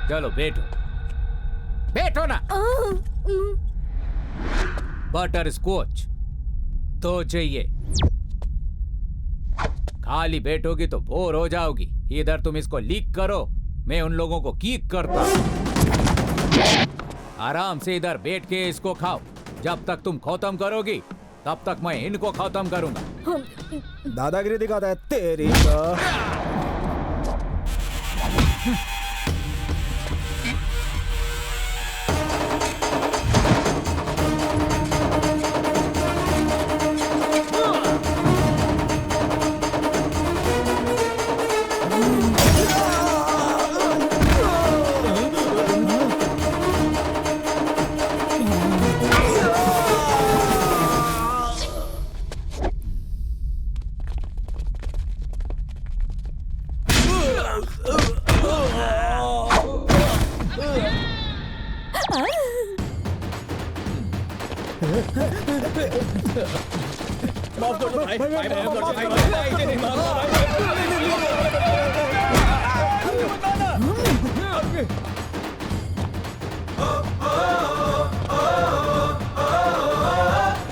चलो बैठो, बैठो ना। बटर स्कॉच तो चाहिए। खाली बैठोगी तो बोर हो जाओगी। इधर तुम इसको लीक करो, मैं उन लोगों को कीक करता हूं। आराम से इधर बैठ के इसको खाओ। जब तक तुम खत्म करोगी तब तक मैं इनको खत्म करूंगा। दादागिरी दिखाता है तेरी तो। माफ कर दो भाई, भाई, माफ कर दो भाई, भाई, इसे नहीं मारना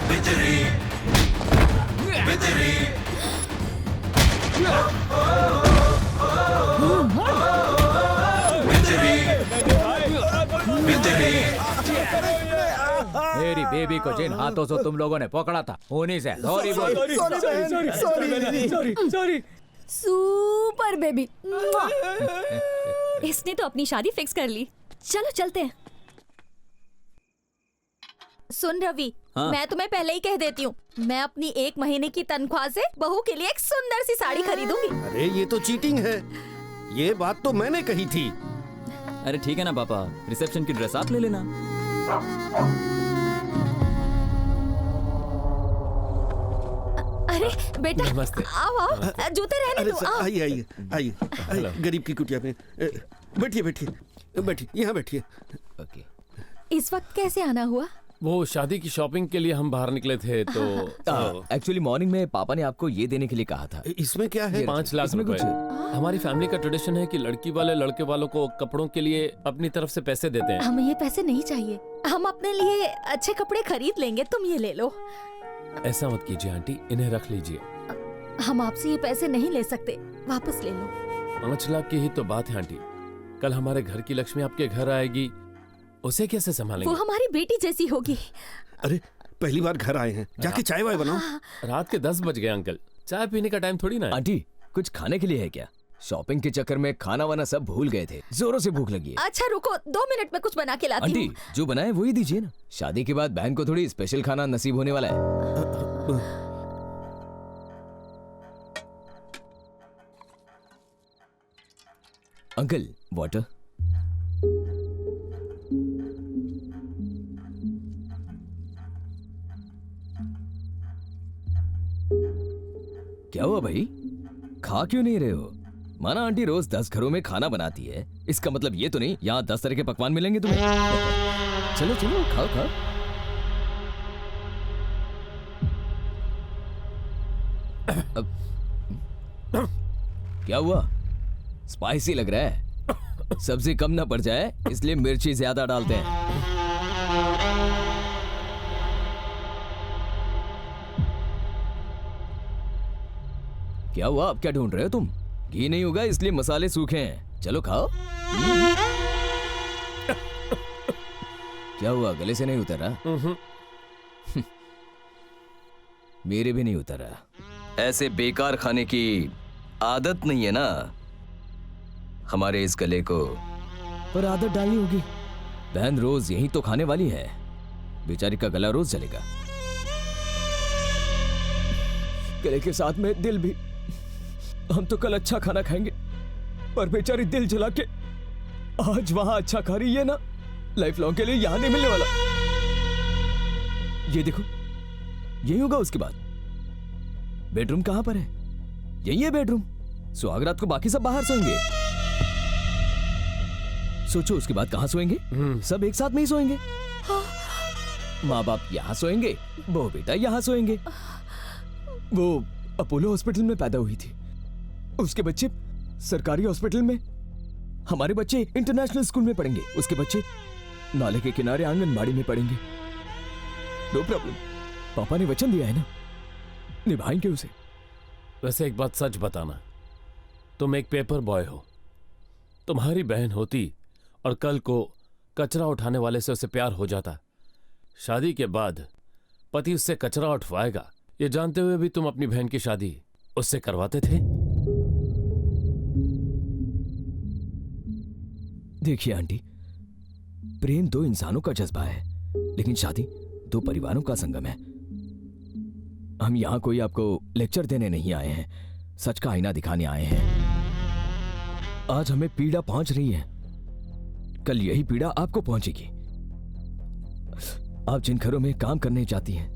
बिजली बिजली मेरी बेबी को जिन हाथों से तुम लोगों ने पकड़ा था उन्हीं से सॉरी सॉरी सुपर बेबी। इसने तो अपनी शादी फिक्स कर ली। चलो चलते हैं। सुन रवि, हाँ? मैं तुम्हें पहले ही कह देती हूँ, मैं अपनी 1 महीने की तनख्वाह से बहू के लिए एक सुंदर सी साड़ी खरीदूंगी। अरे ये तो चीटिंग है, ये बात तो मैंने कही थी। अरे ठीक है ना पापा, रिसेप्शन की ड्रेस आप ले लेना। अरे बेटा, नमस्ते। आओ आओ, जूते रहने अरे दो। सर, आओ। आइए आइए आइए आइए, गरीब की कुटिया में बैठिए बैठिए बैठिए, यहाँ बैठिए। इस वक्त कैसे आना हुआ? वो शादी की शॉपिंग के लिए हम बाहर निकले थे तो एक्चुअली मॉर्निंग में पापा ने आपको ये देने के लिए कहा था। इसमें क्या है? 5 लाख रुपए। हमारी फैमिली का ट्रेडिशन है कि लड़की वाले लड़के वालों को कपड़ों के लिए अपनी तरफ से पैसे देते हैं। हमें ये पैसे नहीं चाहिए, हम अपने लिए अच्छे कपड़े खरीद लेंगे, तुम ये ले लो। ऐसा मत कीजिए आंटी, इन्हें रख लीजिए। हम आपसे ये पैसे नहीं ले सकते, वापस ले लो। 5 लाख की ही तो बात है आंटी, कल हमारे घर की लक्ष्मी आपके घर आएगी, उसे कैसे संभालेंगे? वो हमारी बेटी जैसी होगी। अरे पहली बार घर आए हैं, जाके चाय वाय बनाओ। रात के 10 बज गए अंकल, चाय पीने का टाइम थोड़ी ना है। आंटी कुछ खाने के लिए है क्या? शॉपिंग के चक्कर में खाना वाना सब भूल गए थे, जोरों से भूख लगी है। अच्छा रुको, 2 मिनट में कुछ बना के लाती आंटी हूँ। जो बनाए वही दीजिए ना, शादी के बाद बहन को थोड़ी स्पेशल खाना नसीब होने वाला है। Uncle water. क्या हुआ भाई, खा क्यों नहीं रहे हो? माना आंटी रोज 10 घरों में खाना बनाती है, इसका मतलब ये तो नहीं यहाँ 10 तरह के पकवान मिलेंगे तुम्हें। चलो चलो खाओ खाओ। क्या हुआ, स्पाइसी लग रहा है? सब्जी कम ना पड़ जाए इसलिए मिर्ची ज्यादा डालते हैं। क्या हुआ, अब क्या ढूंढ रहे हो तुम? घी नहीं होगा इसलिए मसाले सूखे हैं, चलो खाओ। क्या हुआ, गले से नहीं उतर रहा? मेरे भी नहीं उतर रहा। ऐसे बेकार खाने की आदत नहीं है ना हमारे इस गले को, पर आदत डालनी होगी। बहन रोज यही तो खाने वाली है, बेचारी का गला रोज जलेगा। गले के साथ में दिल भी। हम तो कल अच्छा खाना खाएंगे, पर बेचारी दिल जला के आज वहां अच्छा खा रही है ना, लाइफ लॉन्ग के लिए यहां नहीं मिलने वाला। ये देखो, यही होगा उसके बाद। बेडरूम कहां पर है? यही है बेडरूम। सुहागरात को बाकी सब बाहर सोएंगे। सोचो उसके बाद कहां सोएंगे? सब एक साथ में ही सोएंगे। माँ बाप यहां सोएंगे, बहू बेटा यहां सोएंगे। वो अपोलो हॉस्पिटल में पैदा हुई थी, उसके बच्चे सरकारी हॉस्पिटल में, हमारे बच्चे इंटरनेशनल स्कूल में पढ़ेंगे, उसके बच्चे नाले के किनारे आंगनबाड़ी में पढ़ेंगे। नो प्रॉब्लम, पापा ने वचन दिया है ना, निभाएंगे उसे। वैसे एक बात सच बताना, तुम एक पेपर बॉय हो। तुम्हारी बहन होती और कल को कचरा उठाने वाले से उसे प्यार हो जाता, शादी के बाद पति उससे कचरा उठवाएगा, ये जानते हुए भी तुम अपनी बहन की शादी उससे करवाते थे। देखिए आंटी, प्रेम 2 इंसानों का जज्बा है, लेकिन शादी 2 परिवारों का संगम है। हम यहां कोई आपको लेक्चर देने नहीं आए हैं, सच का आईना दिखाने आए हैं। आज हमें पीड़ा पहुंच रही है, कल यही पीड़ा आपको पहुंचेगी। आप जिन घरों में काम करने जाती हैं,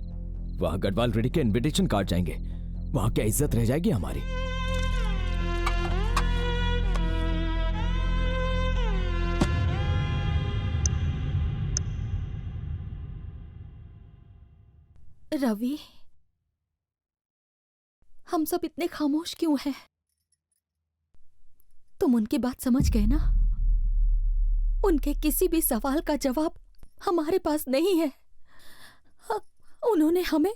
वहां गढ़वाल रेड्डी के इनविटेशन कार्ड जाएंगे, वहां क्या इज्जत रह जाएगी हमारी? रवि, हम सब इतने खामोश क्यों हैं? तुम उनकी बात समझ गए ना? उनके किसी भी सवाल का जवाब हमारे पास नहीं है। उन्होंने हमें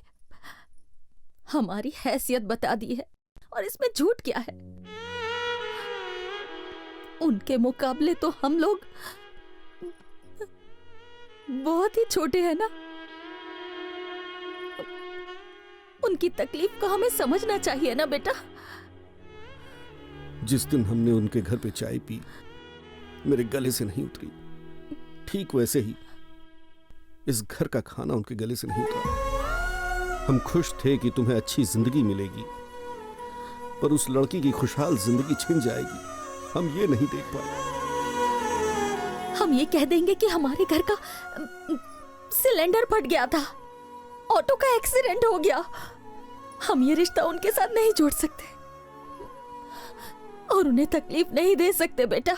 हमारी हैसियत बता दी है और इसमें झूठ क्या है? उनके मुकाबले तो हम लोग बहुत ही छोटे हैं ना। उनकी तकलीफ को हमें समझना चाहिए ना बेटा। जिस दिन हमने उनके घर पे चाय पी, मेरे गले से नहीं उतरी, ठीक वैसे ही इस घर का खाना उनके गले से नहीं उतरा। हम खुश थे कि तुम्हें अच्छी जिंदगी मिलेगी, पर उस लड़की की खुशहाल जिंदगी छिन जाएगी, हम ये नहीं देख पाए। हम ये कह देंगे कि हमारे घर का सिलेंडर फट गया था, ऑटो का एक्सीडेंट हो गया। हम ये रिश्ता उनके साथ नहीं जोड़ सकते और उन्हें तकलीफ नहीं दे सकते बेटा।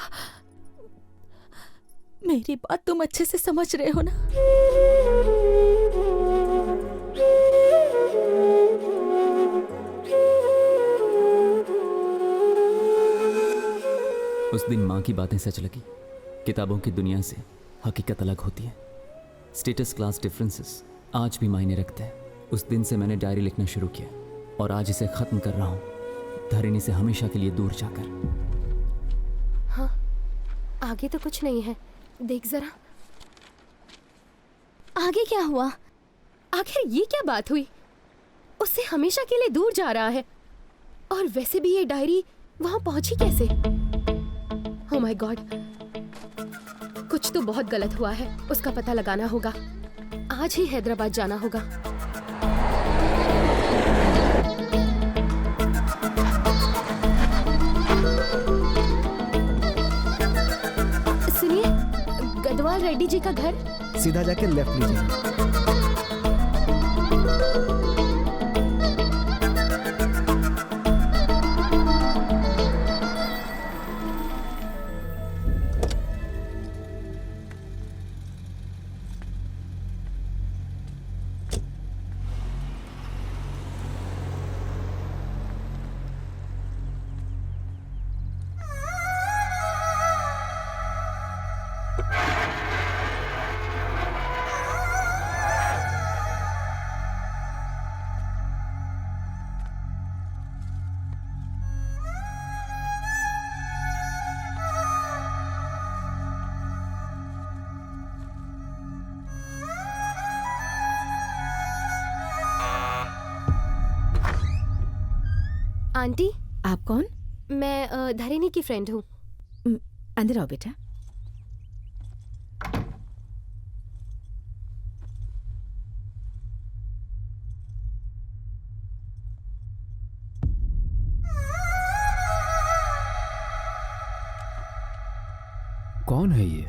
मेरी बात तुम अच्छे से समझ रहे हो ना? उस दिन माँ की बातें सच लगी। किताबों की दुनिया से हकीकत अलग होती है। स्टेटस क्लास डिफरेंसेस आज भी मायने रखते हैं। उस दिन से मैंने डायरी लिखना शुरू किया और आज इसे खत्म कर रहा हूँ, धरणि से हमेशा के लिए दूर जाकर। हाँ, आगे तो कुछ नहीं है, देख जरा। आगे क्या हुआ? आखिर ये क्या बात हुई? उससे हमेशा के लिए दूर जा रहा है। और वैसे भी ये डायरी वहां पहुंची कैसे? ओह माय गॉड, कुछ तो बहुत गलत हुआ है। उसका पता लगाना होगा। आज ही हैदराबाद जाना होगा। सुनिए, गदवाल रेड्डी जी का घर सीधा जाके लेफ्ट लीजिए। आंटी, आप कौन? मैं धरणि की फ्रेंड हूँ। अंदर आओ बेटा। कौन है ये?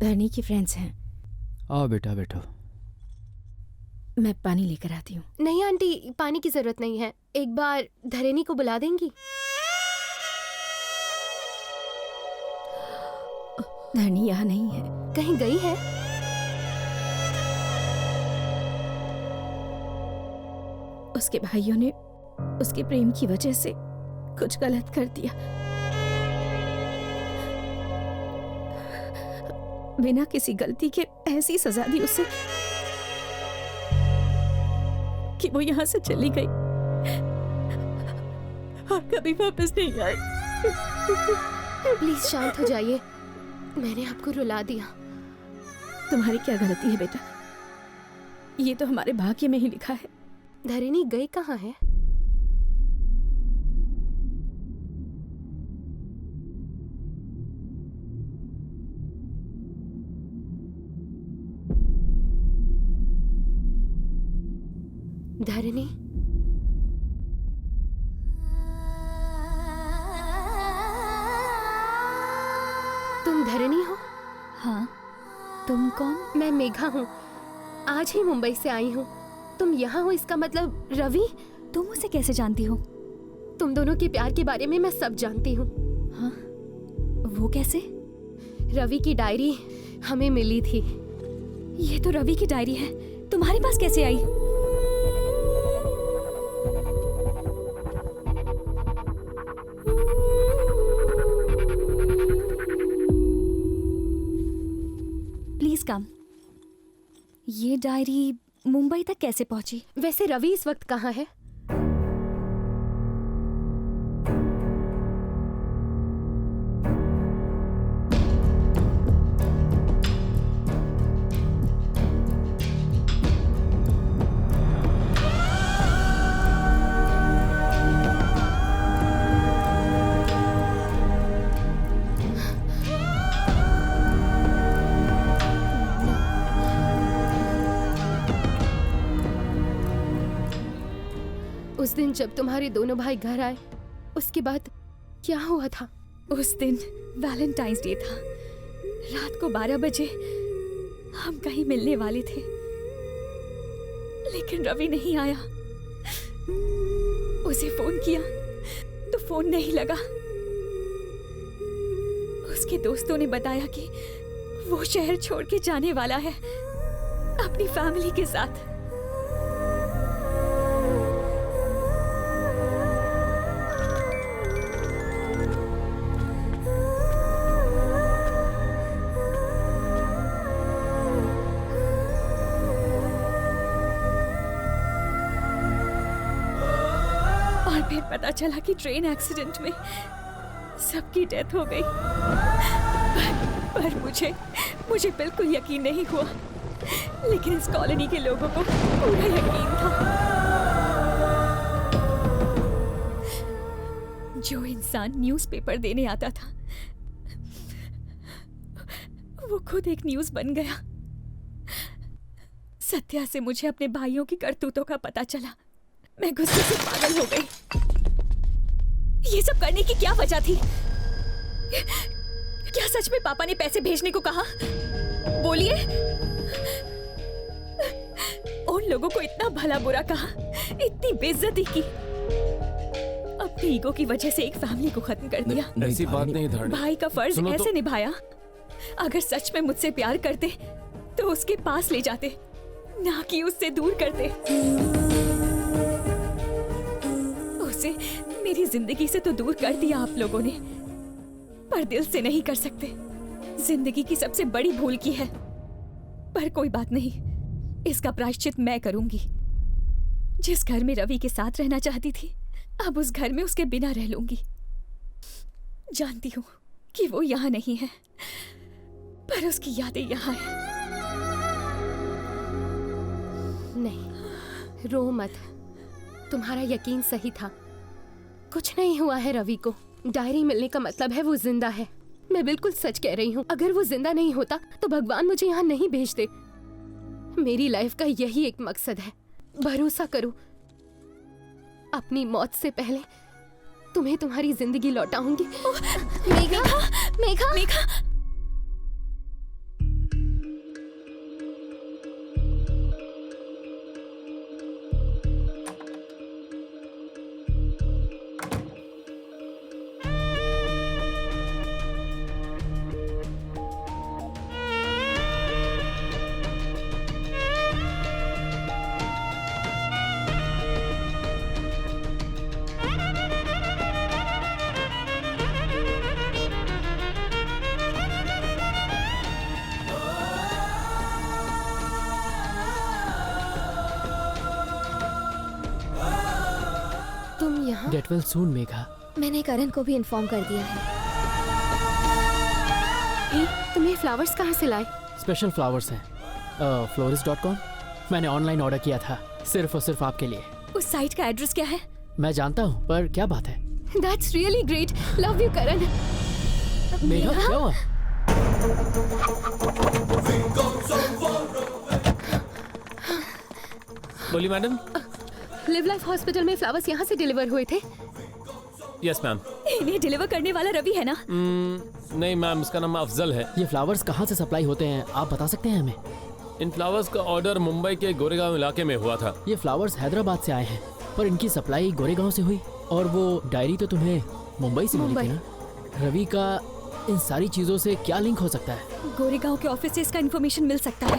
धरनी की फ्रेंड्स हैं। आओ बेटा, बैठो। मैं पानी लेकर आती हूँ। नहीं आंटी, पानी की जरूरत नहीं है। एक बार धरणि को बुला देंगी? धरनी यहाँ नहीं है। कहीं गई है? उसके भाइयों ने उसके प्रेम की वजह से कुछ गलत कर दिया। बिना किसी गलती के ऐसी सजा दी उसे कि वो यहाँ से चली गई और कभी वापस नहीं आई। प्लीज शांत हो जाइए। मैंने आपको रुला दिया। तुम्हारी क्या गलती है बेटा? ये तो हमारे भाग्य में ही लिखा है। धरणि गई कहाँ है? धरणि, तुम धरणि हो? हाँ, तुम कौन? मैं मेघा हूँ। आज ही मुंबई से आई हूँ। तुम यहाँ हो इसका मतलब रवि? तुम उसे कैसे जानती हो? तुम दोनों के प्यार के बारे में मैं सब जानती हूँ। हाँ? वो कैसे? रवि की डायरी हमें मिली थी। ये तो रवि की डायरी है। तुम्हारे पास कैसे आई? Please come. ये डायरी मुंबई तक कैसे पहुंची? वैसे रवि इस वक्त कहाँ है? उस दिन जब तुम्हारे दोनों भाई घर आए, उसके बाद क्या हुआ था? उस दिन वैलेंटाइंस डे था। रात को 12 बजे हम कहीं मिलने वाले थे, लेकिन रवि नहीं आया। उसे फोन किया तो फोन नहीं लगा। उसके दोस्तों ने बताया कि वो शहर छोड़ के जाने वाला है अपनी फैमिली के साथ। फिर पता चला कि ट्रेन एक्सीडेंट में सबकी डेथ हो गई। पर मुझे बिल्कुल यकीन नहीं हुआ, लेकिन इस कॉलोनी के लोगों को पूरा यकीन था। जो इंसान न्यूज़पेपर देने आता था, वो खुद एक न्यूज़ बन गया। सत्या से मुझे अपने भाइयों की करतूतों का पता चला। मैं गुस्से से पागल हो गई। ये सब करने की क्या वजह थी? क्या सच में पापा ने पैसे भेजने को कहा? बोलिए। उन लोगों को इतना भला बुरा कहा, इतनी बेइज्जती की, अपनी ईगो की वजह से एक फैमिली को खत्म कर दिया। ऐसी बात नहीं धरनी। भाई का फर्ज ऐसे निभाया। अगर सच में मुझसे प्यार करते तो उसके पास ले जाते, ना कि उससे दूर करते। उसे मेरी जिंदगी से तो दूर कर दिया आप लोगों ने, पर दिल से नहीं कर सकते। जिंदगी की सबसे बड़ी भूल की है, पर कोई बात नहीं, इसका प्रायश्चित मैं करूंगी। जिस घर में रवि के साथ रहना चाहती थी, अब उस घर में उसके बिना रह लूंगी। जानती हूँ कि वो यहाँ नहीं है, पर उसकी यादें यहाँ हैं। नहीं, रो मत। तुम्हारा यकीन सही था। कुछ नहीं हुआ है रवि को। डायरी मिलने का मतलब है वो जिंदा है। मैं बिल्कुल सच कह रही हूँ। अगर वो जिंदा नहीं होता तो भगवान मुझे यहाँ नहीं भेजते। मेरी लाइफ का यही एक मकसद है। भरोसा करो, अपनी मौत से पहले तुम्हें तुम्हारी जिंदगी लौटाऊंगी। Megha, Megha, Megha. Get well soon, Megha. मैंने करण को भी इन्फॉर्म कर दिया है। तुम्हें फ्लावर्स कहाँ से लाए? स्पेशल फ्लावर्स हैं, florist.com। मैंने ऑनलाइन ऑर्डर किया था, सिर्फ और सिर्फ आपके लिए। उस साइट का एड्रेस क्या है? मैं जानता हूँ, पर क्या बात है? That's really great. Love you, करण। मेघा, क्या हुआ? बोली मैडम। लिव लाइफ हॉस्पिटल में फ्लावर्स यहाँ से डिलीवर हुए थे। Yes ma'am. इन्हें डिलीवर करने वाला रवि है ना? नहीं मैम, इसका नाम अफजल है। ये फ्लावर्स कहाँ से सप्लाई होते हैं, आप बता सकते हैं हमें? इन फ्लावर्स का ऑर्डर मुंबई के गोरेगांव इलाके में हुआ था। ये फ्लावर्स हैदराबाद से आए हैं, पर इनकी सप्लाई गोरेगांव से हुई। और वो डायरी तो तुम्हें मुंबई से मिली थी ना? रवि का इन सारी चीजों से क्या लिंक हो सकता है? गोरेगांव के ऑफिस से इसका इन्फॉर्मेशन मिल सकता है।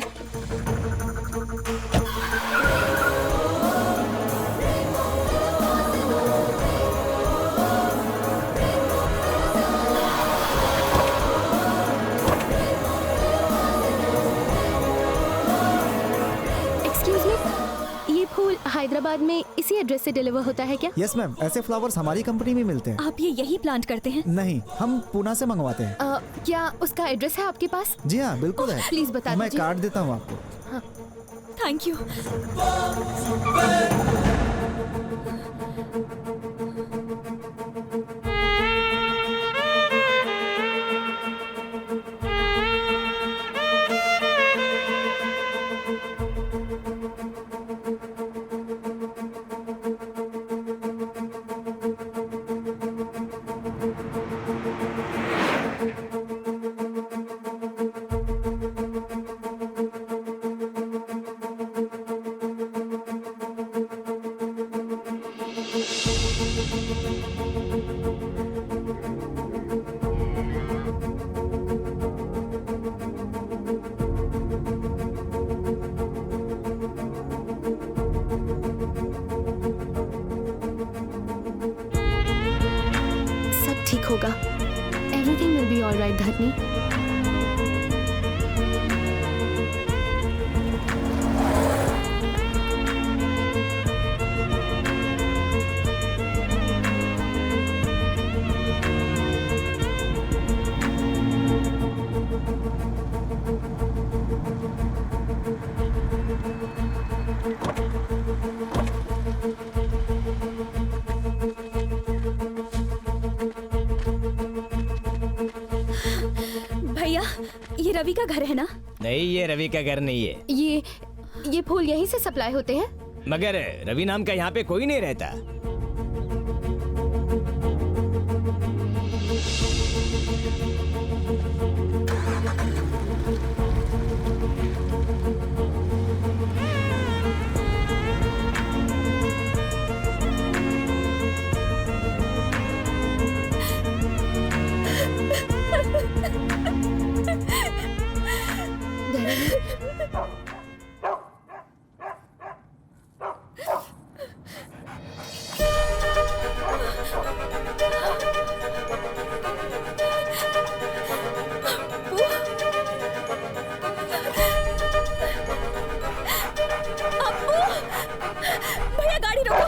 हैदराबाद में इसी एड्रेस से डिलीवर होता है क्या? यस मैम, ऐसे फ्लावर्स हमारी कंपनी में मिलते हैं। आप ये यही प्लांट करते हैं? नहीं, हम पूना से मंगवाते हैं। क्या उसका एड्रेस है आपके पास? जी हाँ, बिल्कुल है। प्लीज बता मैं दीजिए। कार्ड देता हूँ आपको। हाँ। Thank you. सब ठीक होगा। एवरीथिंग विल बी ऑलराइट धरनी। भैया, ये रवि का घर है ना? नहीं, ये रवि का घर नहीं है। ये फूल यहीं से सप्लाई होते हैं? मगर रवि नाम का यहाँ पे कोई नहीं रहता। भैया गाड़ी रोको।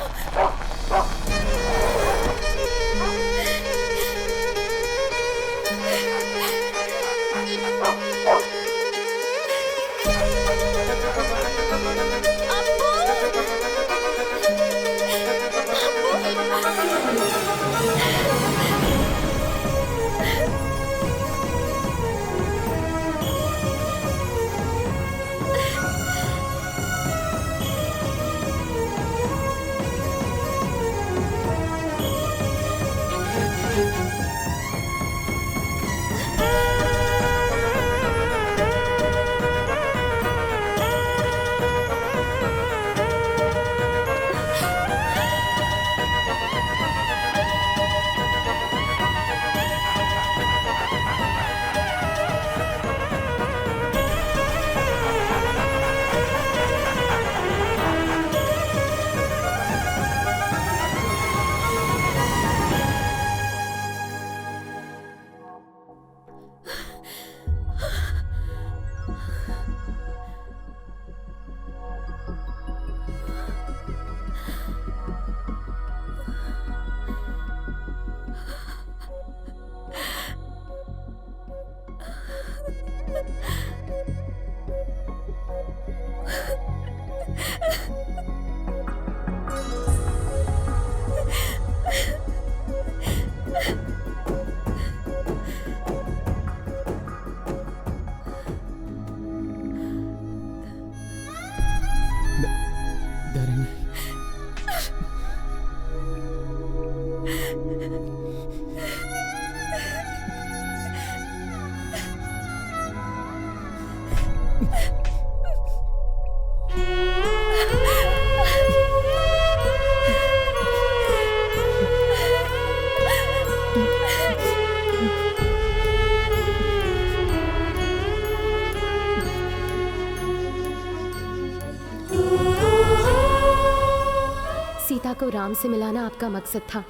सीता को राम से मिलाना आपका मकसद था,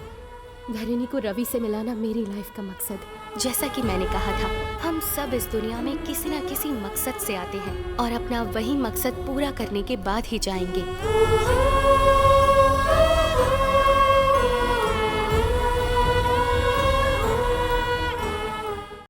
धरणी को रवि से मिलाना मेरी लाइफ का मकसद। जैसा कि मैंने कहा था, हम सब इस दुनिया में किसी न किसी मकसद से आते हैं और अपना वही मकसद पूरा करने के बाद ही जाएंगे।